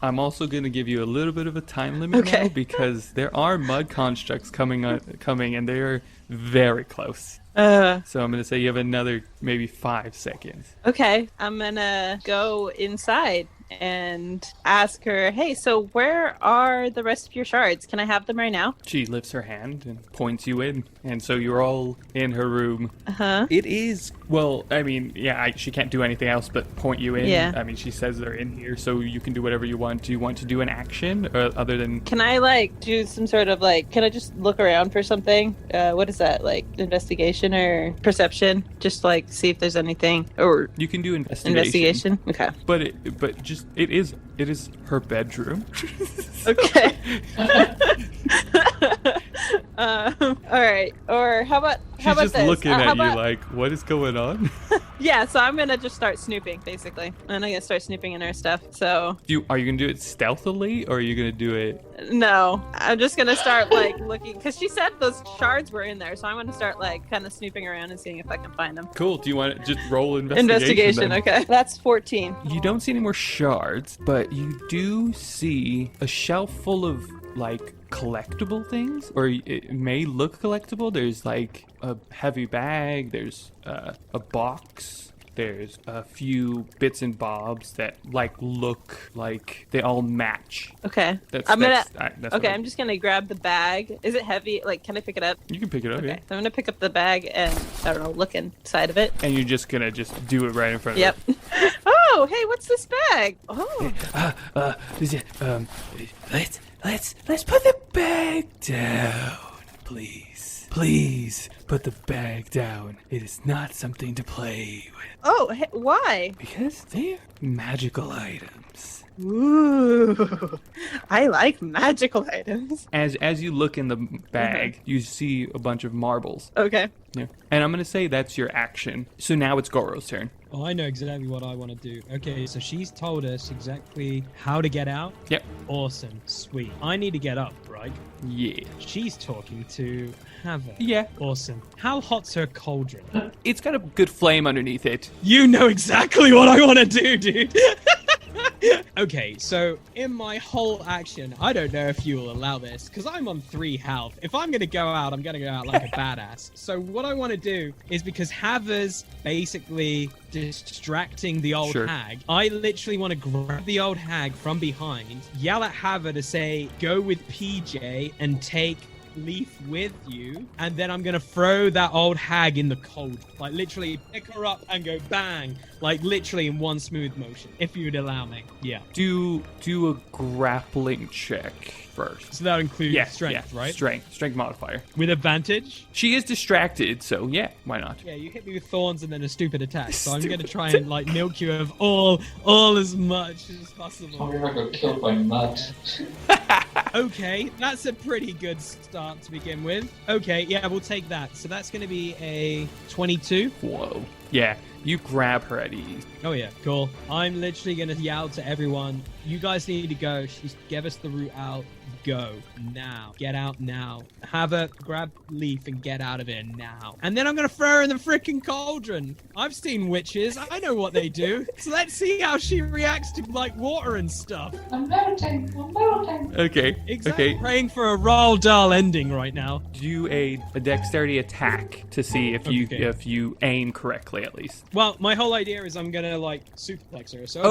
I'm also going to give you a little bit of a time limit now because there are mud constructs coming, and they are very close. So I'm going to say you have another maybe 5 seconds. Okay, I'm gonna go inside and ask her, hey, so where are the rest of your shards? Can I have them right now? She lifts her hand and points you in, and so you're all in her room. Uh-huh. It is, well, I mean, yeah, she can't do anything else but point you in. Yeah. I mean, she says they're in here, so you can do whatever you want. Do you want to do an action other than... Can I, do some sort of, can I just look around for something? What is that, investigation or perception? Just, see if there's anything, or... You can do investigation. Okay. But just It is her bedroom. Okay. All right. Or how about She's how about just this? looking How at you about- like, what is going on? Yeah. So I'm gonna just start snooping, basically, and I'm gonna start snooping in her stuff. So Are you gonna do it stealthily, or are you gonna do it? no, I'm just gonna start like looking because she said those shards were in there. So I'm gonna start like kind of snooping around and seeing if I can find them. Cool. Do you want to just roll investigation? then? Okay. That's 14. You don't see any more shards, but you do see a shelf full of like collectible things, or it may look collectible. There's like a heavy bag, there's a box, there's a few bits and bobs that like look like they all match. Okay. That's Okay, I'm just gonna grab the bag. Is it heavy? Like, can I pick it up? You can pick it up, Okay. yeah. So I'm gonna pick up the bag and I don't know, look inside of it. And you're just gonna just do it right in front Yep. of Oh, hey, what's this bag? Oh. Let's put the bag down, please. Please put the bag down. It is not something to play with. Oh, hey, why? Because they're magical items. Ooh. I like magical items. As you look in the bag, you see a bunch of marbles. Okay. Yeah. And I'm going to say that's your action. So now it's Goro's turn. Oh, I know exactly what I want to do. Okay, so she's told us exactly how to get out. Yep. Awesome. Sweet. I need to get up, right? Yeah. She's talking to Hava. Yeah. Awesome. How hot's her cauldron? It's got a good flame underneath it. You know exactly what I want to do, dude. Okay, so in my whole action, I don't know if you will allow this, because I'm on 3 health. If I'm going to go out, I'm going to go out like a badass. So what I want to do is, because Hava's basically distracting the old Sure. hag, I literally want to grab the old hag from behind, yell at Hava to say, go with PJ and take Leaf with you, and then I'm gonna throw that old hag in the cold, like literally pick her up and go bang, like literally in one smooth motion, if you'd allow me. Yeah. Do a grappling check first. So that includes Yeah, strength, yeah. right? Strength modifier. With advantage? She is distracted, so yeah, why not? Yeah, you hit me with thorns and then a stupid attack, so I'm gonna try and like milk you of all as much as possible. I got killed by mud. Okay, that's a pretty good start to begin with. Okay, yeah, we'll take that. So that's gonna be a 22. Whoa. Yeah, you grab her at ease. Oh yeah, cool. I'm literally gonna yell to everyone, you guys need to go. She's gave us the route out. Go now. Get out now. Have her grab Leaf and get out of here now. And then I'm gonna throw her in the freaking cauldron. I've seen witches. I know what they do. So let's see how she reacts to like water and stuff. I'm melting. I'm melting. Okay. Exactly. Okay. Praying for a roll dull ending right now. Do a dexterity attack to see if you Okay. if you aim correctly at least. Well, my whole idea is I'm gonna like suplex her. So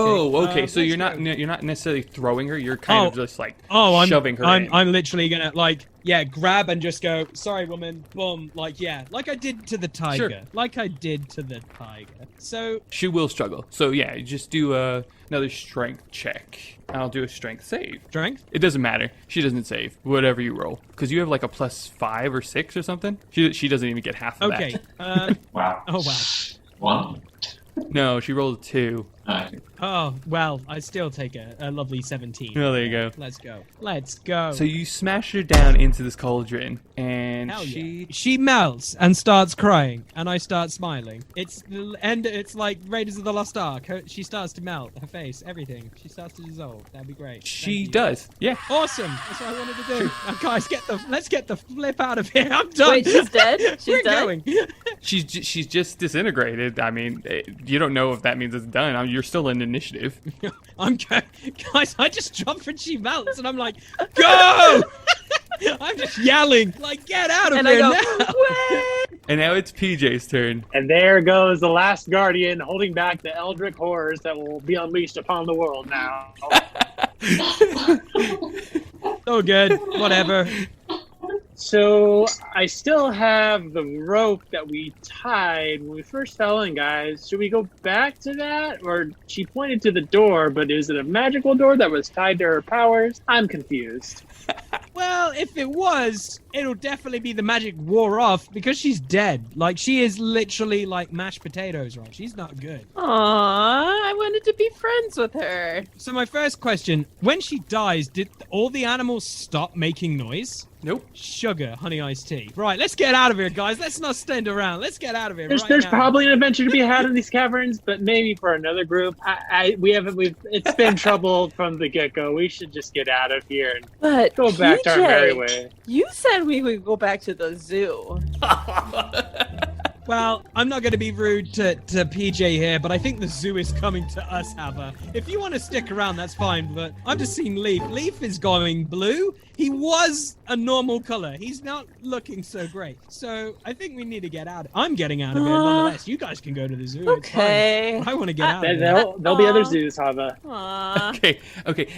okay. So you're not necessarily throwing her. You're kind of just like I'm shoving her in. I'm literally gonna like grab and just go, sorry woman, boom, like like I did to the tiger. Sure. Like I did to the tiger. So She will struggle. So yeah, just do another strength check. I'll do a strength save. strength? It doesn't matter. She doesn't save. Whatever you roll. Because you have like a +5 or 6 or something. She doesn't even get half of Okay. that. Wow. Oh wow. 1. No, she rolled a 2. Okay. Oh well, I still take a lovely 17. Oh, there you go. Let's go. Let's go. So you smash her down into this cauldron, and Hell she... yeah. She melts and starts crying, and I start smiling. It's the end. It's like Raiders of the Lost Ark. She starts to melt. Her face, everything. She starts to dissolve. That'd be great. She Thank you. does. Yeah. Awesome. That's what I wanted to do. Now, guys, let's get the flip out of here. I'm done. Wait, she's dead? She's We're dead? going. She's just disintegrated. I mean, you don't know if that means it's done. You're still in initiative. I'm going. Guys, I just jump and she melts, and I'm like, go! I'm just yelling, like, get out of And here I go, now. "Wait!" And now it's PJ's turn. And there goes the last guardian holding back the eldritch horrors that will be unleashed upon the world now. Oh, good. Whatever. So I still have the rope that we tied when we first fell in, guys. Should we go back to that? Or she pointed to the door, but is it a magical door that was tied to her powers? I'm confused. Well, if it was, it'll definitely be the magic wore off because she's dead. Like, she is literally like mashed potatoes, right? She's not good. Aww, I wanted to be friends with her. So my first question, when she dies, did all the animals stop making noise? Nope. Sugar, honey iced tea. Right, let's get out of here, guys. Let's not stand around. Let's get out of here. There's probably an adventure to be had in these caverns, but maybe for another group. It's been trouble from the get-go. We should just get out of here and But go back to our merry PJ, way. You said we would go back to the zoo. Well, I'm not going to be rude to PJ here, but I think the zoo is coming to us, Hava. If you want to stick around, that's fine, but I've just seen Leaf. Leaf is going blue. He was a normal color. He's not looking so great. So I think we need to get out. I'm getting out of here nonetheless. You guys can go to the zoo. Okay. It's fine. I want to get out of here. There'll be other zoos, Hava. Aww. Okay.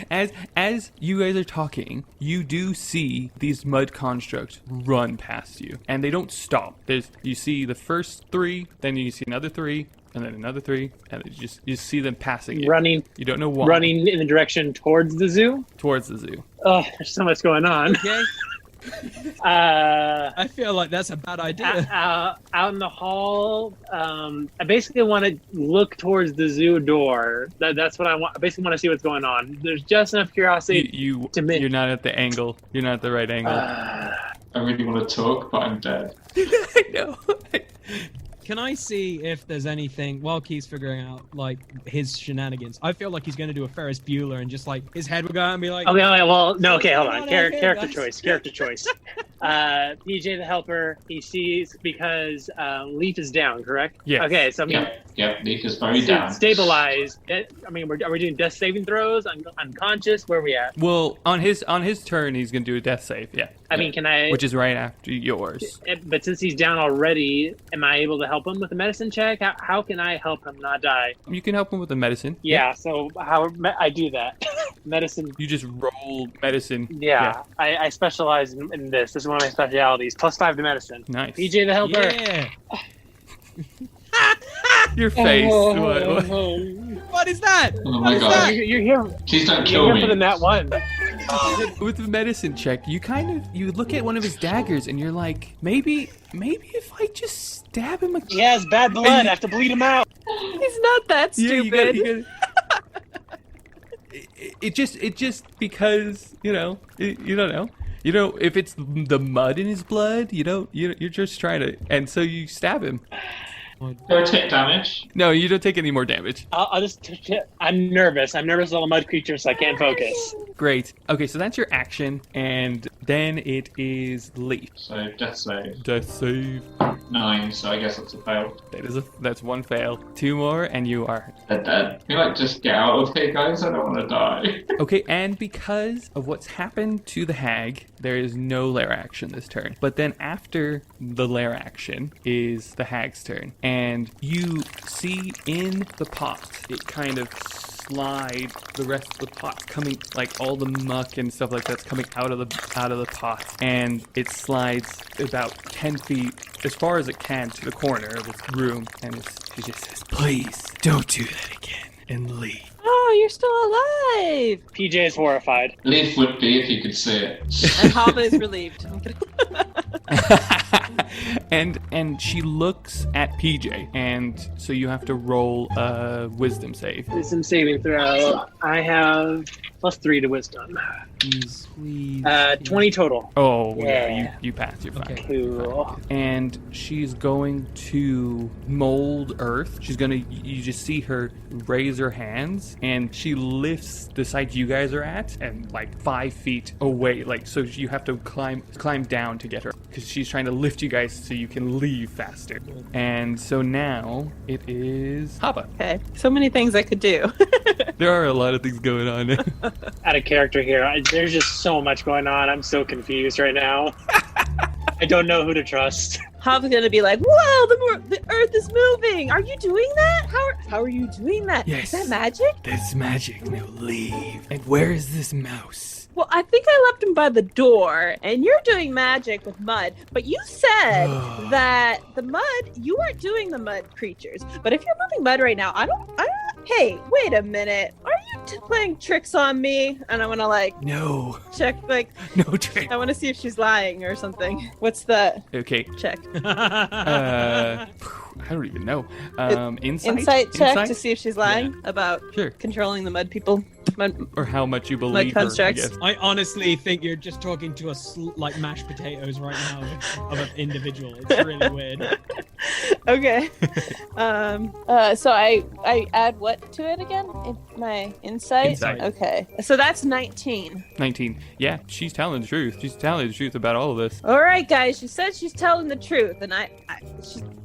As you guys are talking, you do see these mud constructs run past you, and they don't stop. You see the first 3, then you see another 3, and then another 3, and you see them passing you. Running. You don't know why. Running in the direction towards the zoo. Towards the zoo. Oh, there's so much going on. Okay. I feel like that's a bad idea. Out in the hall, I basically want to look towards the zoo door. That's what I want. I basically want to see what's going on. There's just enough curiosity to me. You're not at the angle. You're not at the right angle. I really want to talk, but I'm dead. I know. Can I see if there's anything while Keith's figuring out like his shenanigans? I feel like he's going to do a Ferris Bueller and just like his head will go out and be like, Okay, well, no, okay, hold on. No, Character guys. choice. PJ the helper, he sees because Leaf is down, correct? Yes. Okay, so I mean, Yeah, Leaf is very down. stabilized. I mean, are we doing death saving throws? Unconscious? Where are we at? Well, on his turn, he's gonna do a death save. Yeah. I mean, can I? Which is right after yours. But since he's down already, am I able to help him with a medicine check? How can I help him not die? You can help him with the medicine. Yeah. So how I do that? Medicine. You just roll medicine. Yeah. I specialize in this. This is one of my specialities. +5 to medicine. Nice. PJ the helper. yeah. Your face. What? What is that? Oh my What is god. that? You're here. Please don't You're kill here for the me. nat one. With the medicine check, you look at one of his daggers and you're like, maybe if I just stab him again. He has bad blood. I have to bleed him out. He's not that Yeah, stupid. you gotta- It just because you don't know. You know, if it's the mud in his blood, you're just trying to, and so you stab him. Do I take damage? No, you don't take any more damage. I'll just. I'm nervous. I'm nervous with all the mud creatures, so I can't focus. Great. Okay, so that's your action, and then it is Leaf. So death save. Death save. 9, so I guess that's a fail. That's one fail. 2 more, and you are Dead. Can I just get out of here, guys? I don't want to die. okay. And because of what's happened to the hag, there is no lair action this turn. But then after the lair action is the hag's turn, and you see in the pot, it kind of slide the rest of the pot coming, like all the muck and stuff like that's coming out of the pot, and it slides about 10 feet as far as it can to the corner of this room, and she just says, "Please don't do that again," and leave. Oh, you're still alive. PJ is horrified. Leaf would be if you could see it. And Hava is relieved. and she looks at PJ, and so you have to roll a wisdom save. Wisdom saving throw. I have +3 to wisdom. Please. 20 total. Oh Yeah. you pass. You're fine. Okay. Cool. And she's going to mold earth. You just see her raise her hands, and she lifts the side you guys are at, and like 5 feet away, like, so you have to climb down to get her, because she's trying to lift you guys so you can leave faster. And so now it is Hava. Okay, so many things I could do. There are a lot of things going on. Out of character here. There's just so much going on. I'm so confused right now. I don't know who to trust. Hava's gonna be like, "Whoa, the Earth is moving. Are you doing that? How are you doing that? Yes. Is that magic?" That's magic. Now leave. And where is this mouse? Well, I think I left him by the door, and you're doing magic with mud. But you said that the mud, you weren't doing the mud creatures. But if you're moving mud right now, I don't. Hey, wait a minute. Are you playing tricks on me, and I want to like No. check like No trick. I want to see if she's lying or something. What's the Okay. check? I don't even know. Insight check to see if she's lying about Sure. controlling the mud people. Or how much you believe her, I constructs. guess. I honestly think you're just talking to a like mashed potatoes right now of an individual. It's really weird. Okay. So I add what to it again? My insight? Insight. Okay. So that's 19. 19. Yeah, she's telling the truth. She's telling the truth about all of this. All right, guys. She said she's telling the truth, and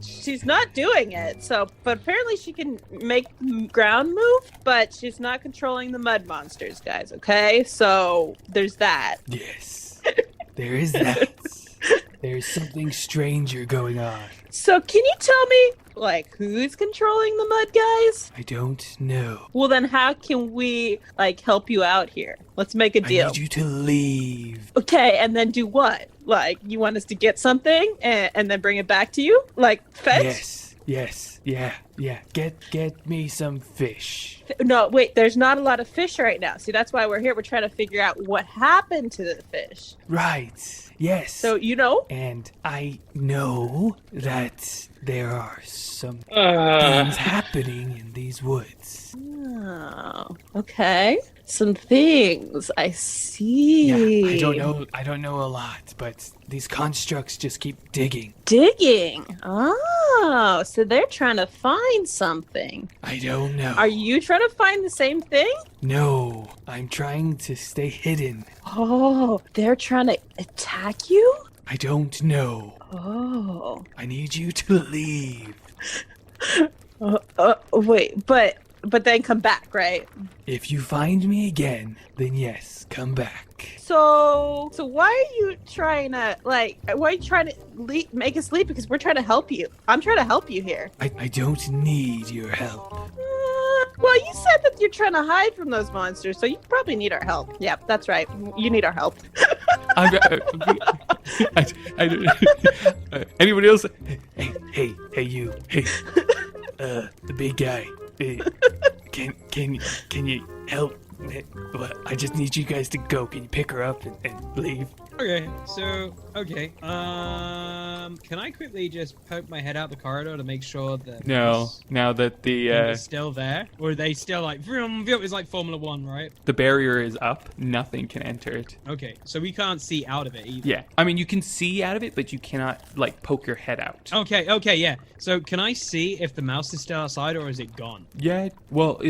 she's not doing it. So, but apparently she can make ground move, but she's not controlling the mud monsters, guys. Okay, so there's that. Yes. There is that. There's something stranger going on. So can you tell me, like, who's controlling the mud guys? I don't know. Well, then how can we, like, help you out here? Let's make a deal. I need you to leave. Okay, and then do what? Like, you want us to get something and then bring it back to you? Like, fetch? Yes. Yeah. Get me some fish. No, wait, there's not a lot of fish right now. See, that's why we're here. We're trying to figure out what happened to the fish. Right. Yes. So, you know? And I know that there are some things happening in these woods. Oh, okay. Some things. I see. Yeah, I don't know a lot, but these constructs just keep digging. Digging. Oh, so they're trying to find something. I don't know. Are you trying to find the same thing? No, I'm trying to stay hidden. Oh, they're trying to attack you? I don't know. Oh. I need you to leave. Wait, but then come back, right? If you find me again, then yes, come back. So why are you trying to, make us leave? Because we're trying to help you. I'm trying to help you here. I don't need your help. Well, you said that you're trying to hide from those monsters, so you probably need our help. Yeah, that's right. You need our help. Anybody else? Hey, you. Hey, the big guy. Can you help? I just need you guys to go. Can you pick her up and leave? Okay, so can I quickly just poke my head out the corridor to make sure that now that the is still there, or are they still like vroom, vroom? It's like Formula One, right? the barrier is up, nothing can enter it. Okay, so we can't see out of it either. Yeah, I mean you can see out of it, but you cannot like poke your head out. Okay, yeah. So can I see if the mouse is still outside or is it gone? Yeah, well,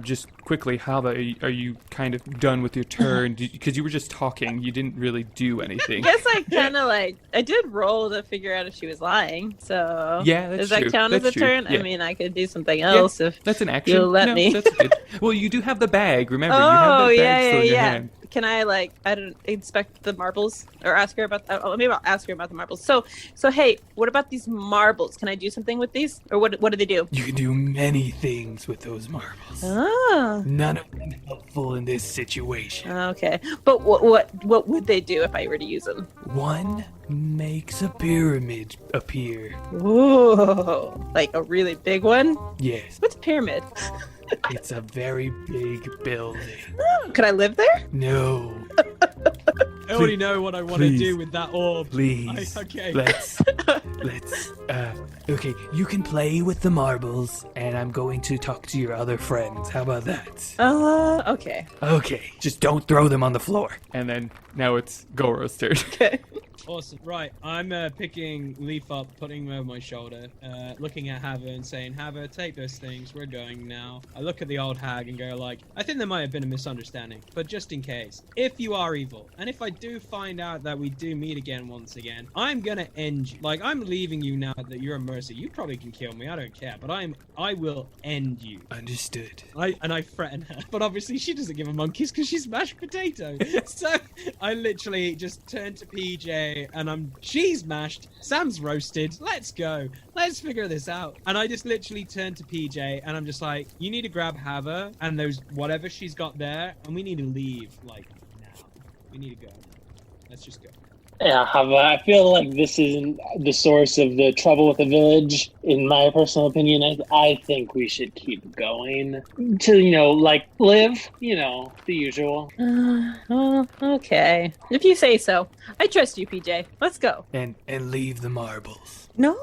just quickly, Hava, are you kind of done with your turn? Because you were just talking, you didn't really do anything. I guess I kind of I did roll to figure out if she was lying. So yeah, that's does that true. count That's as a true. turn? Yeah. I mean, I could do something else if that's an action. you'll let me. That's good. Well, you do have the bag. Remember, you have Oh that bag still in your yeah. hand. Can I inspect the marbles or ask her about? Maybe I'll ask her about the marbles. So hey, what about these marbles? Can I do something with these, or what do they do? You can do many things with those marbles. Ah. None of them helpful in this situation. Okay, but what would they do if I were to use them? One makes a pyramid appear. Whoa, like a really big one? Yes, What's a pyramid? it's a very big building. Could I live there? No, I already know what I want to please. do with that orb. please. Okay. Let's. Okay, you can play with the marbles, and I'm going to talk to your other friends. How about that? Okay. Okay, just don't throw them on the floor. And then now it's Goro's turn. Okay. Awesome. Right, I'm picking Leaf up, putting him over my shoulder, looking at Hava and saying, Hava, take those things, we're going now. I look at the old hag and go like, I think there might have been a misunderstanding, but just in case, if you are evil, and if I do find out that we do meet again once again, I'm gonna end you. Like, I'm leaving you now that you're a mercy. You probably can kill me, I don't care, but I will end you. Understood. I threaten her, but obviously she doesn't give a monkeys because she's mashed potato. So I literally just turn to PJ and she's mashed, Sam's roasted, let's go, let's figure this out. And I just literally turn to PJ and I'm just like, you need to grab Hava and those whatever she's got there, and we need to leave like now. We need to go. Let's just go. Yeah, I feel like this isn't the source of the trouble with the village. In my personal opinion, I think we should keep going to, live, the usual. Okay. If you say so. I trust you, PJ. Let's go. And leave the marbles. No.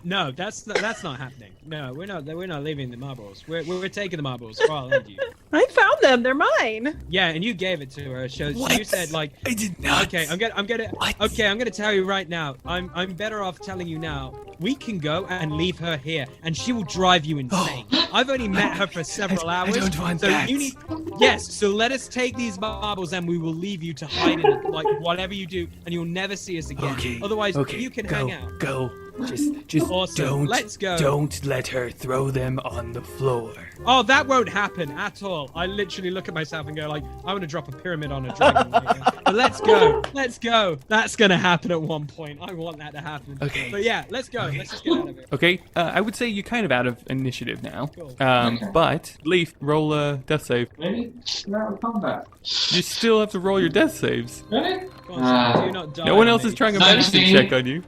No, that's not happening. No, we're not leaving the marbles. We're taking the marbles. I'll lend you. I found them. They're mine. Yeah, and you gave it to her. So What? you said like, I did not. okay, I'm gonna. What? Okay, I'm gonna tell you right now. I'm better off telling you now. We can go and leave her here, and she will drive you insane. I've only met her for several hours. I don't want so that. you need. Yes, so let us take these marbles, and we will leave you to hide in like whatever you do, and you'll never see us again. Okay. Otherwise, Okay. you can go, hang out. Go. Just Awesome. don't. Let's go. Don't let her throw them on the floor. Oh, that won't happen at all. I literally look at myself and go like, I want to drop a pyramid on a dragon right now. But let's go. Let's go. That's going to happen at one point. I want that to happen. Okay. But yeah, let's go. Okay. Let's just get out of it. Okay, I would say you're kind of out of initiative now. Cool. But Leaf, roll a death save. Really? Not a combat. You still have to roll your death saves. Really? Go on, Sam, do not die No one on else me. is trying a medicine 19. check on you.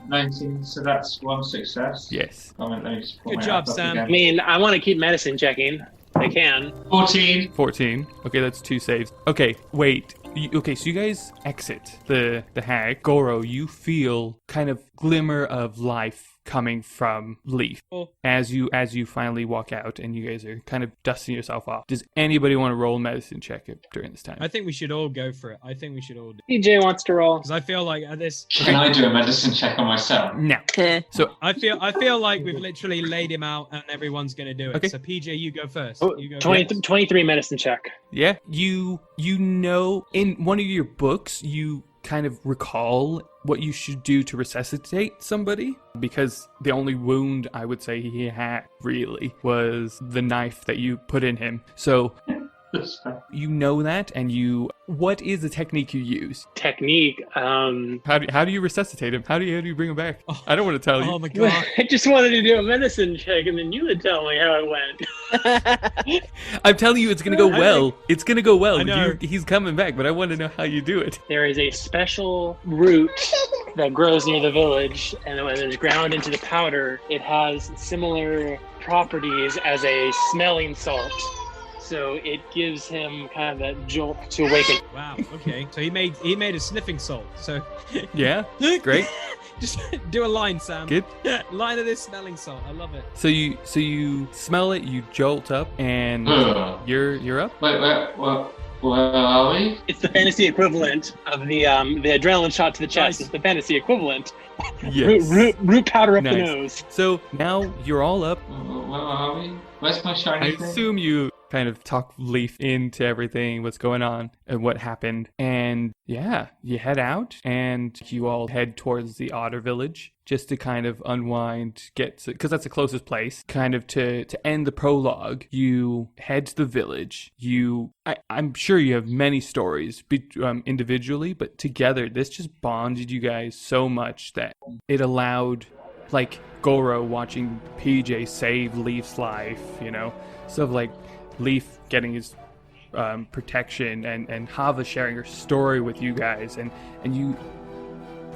19, so that's one success. Yes. Let me just put Good my job, app up Sam. I again. mean, I want to keep medicine checking. I can. 14. 14. Okay, that's 2 saves. Okay, wait. Okay, so you guys exit the hag. Goro, you feel kind of glimmer of life coming from Leaf Cool. as you finally walk out, and you guys are kind of dusting yourself off. Does anybody want to roll a medicine check during this time? I think we should all go for it. I think we should all do PJ wants to roll. because I feel like at this. Can I do a medicine check on myself? No. Eh. So I feel like we've literally laid him out and everyone's gonna do it. Okay. So PJ, you go first. Oh, You go 20, first. 23 medicine check. yeah, you know in one of your books you kind of recall what you should do to resuscitate somebody, because the only wound I would say he had really was the knife that you put in him. So you know that, and what is the technique you use? Technique. How do you resuscitate him? How do you bring him back? I don't want to tell you. Oh my god. I just wanted to do a medicine check, and then you would tell me how it went. I'm telling you, it's gonna go well. It's gonna go well. I know. He's coming back, but I want to know how you do it. There is a special root that grows near the village, and when it's ground into the powder, it has similar properties as a smelling salt. So it gives him kind of that jolt to awaken. Wow. Okay. So he made a sniffing salt. So Yeah, great, just do a line, Sam. good. Line of this smelling salt. I love it. So you smell it, you jolt up, and Ugh. you're up. Wait, where are we? It's the fantasy equivalent of the adrenaline shot to the chest. Nice. It's the fantasy equivalent. Yes. Root powder up the Nice. nose. So now you're all up. Where are we? Where's my I shiny thing? assume you kind of talk Leaf into everything, what's going on and what happened. And yeah, you head out and you all head towards the Otter Village just to kind of unwind, because that's the closest place. Kind of to end the prologue, you head to the village. I'm sure you have many stories individually, but together this just bonded you guys so much that it allowed, like Goro watching PJ save Leaf's life, stuff like Leaf getting his protection, and Hava sharing her story with you guys, and you,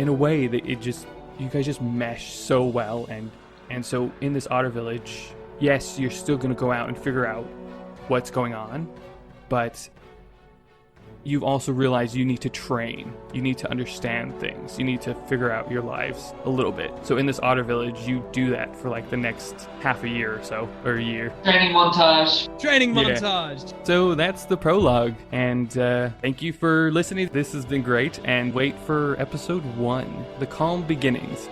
in a way that you guys just mesh so well, and so in this Otter Village, yes, you're still gonna go out and figure out what's going on, but you've also realized you need to train. You need to understand things. You need to figure out your lives a little bit. So in this Otter Village, you do that for like the next half a year or so, or a year. Training montage. Training Yeah. montage. So that's the prologue, and thank you for listening. This has been great, and wait for episode 1, The Calm Beginnings.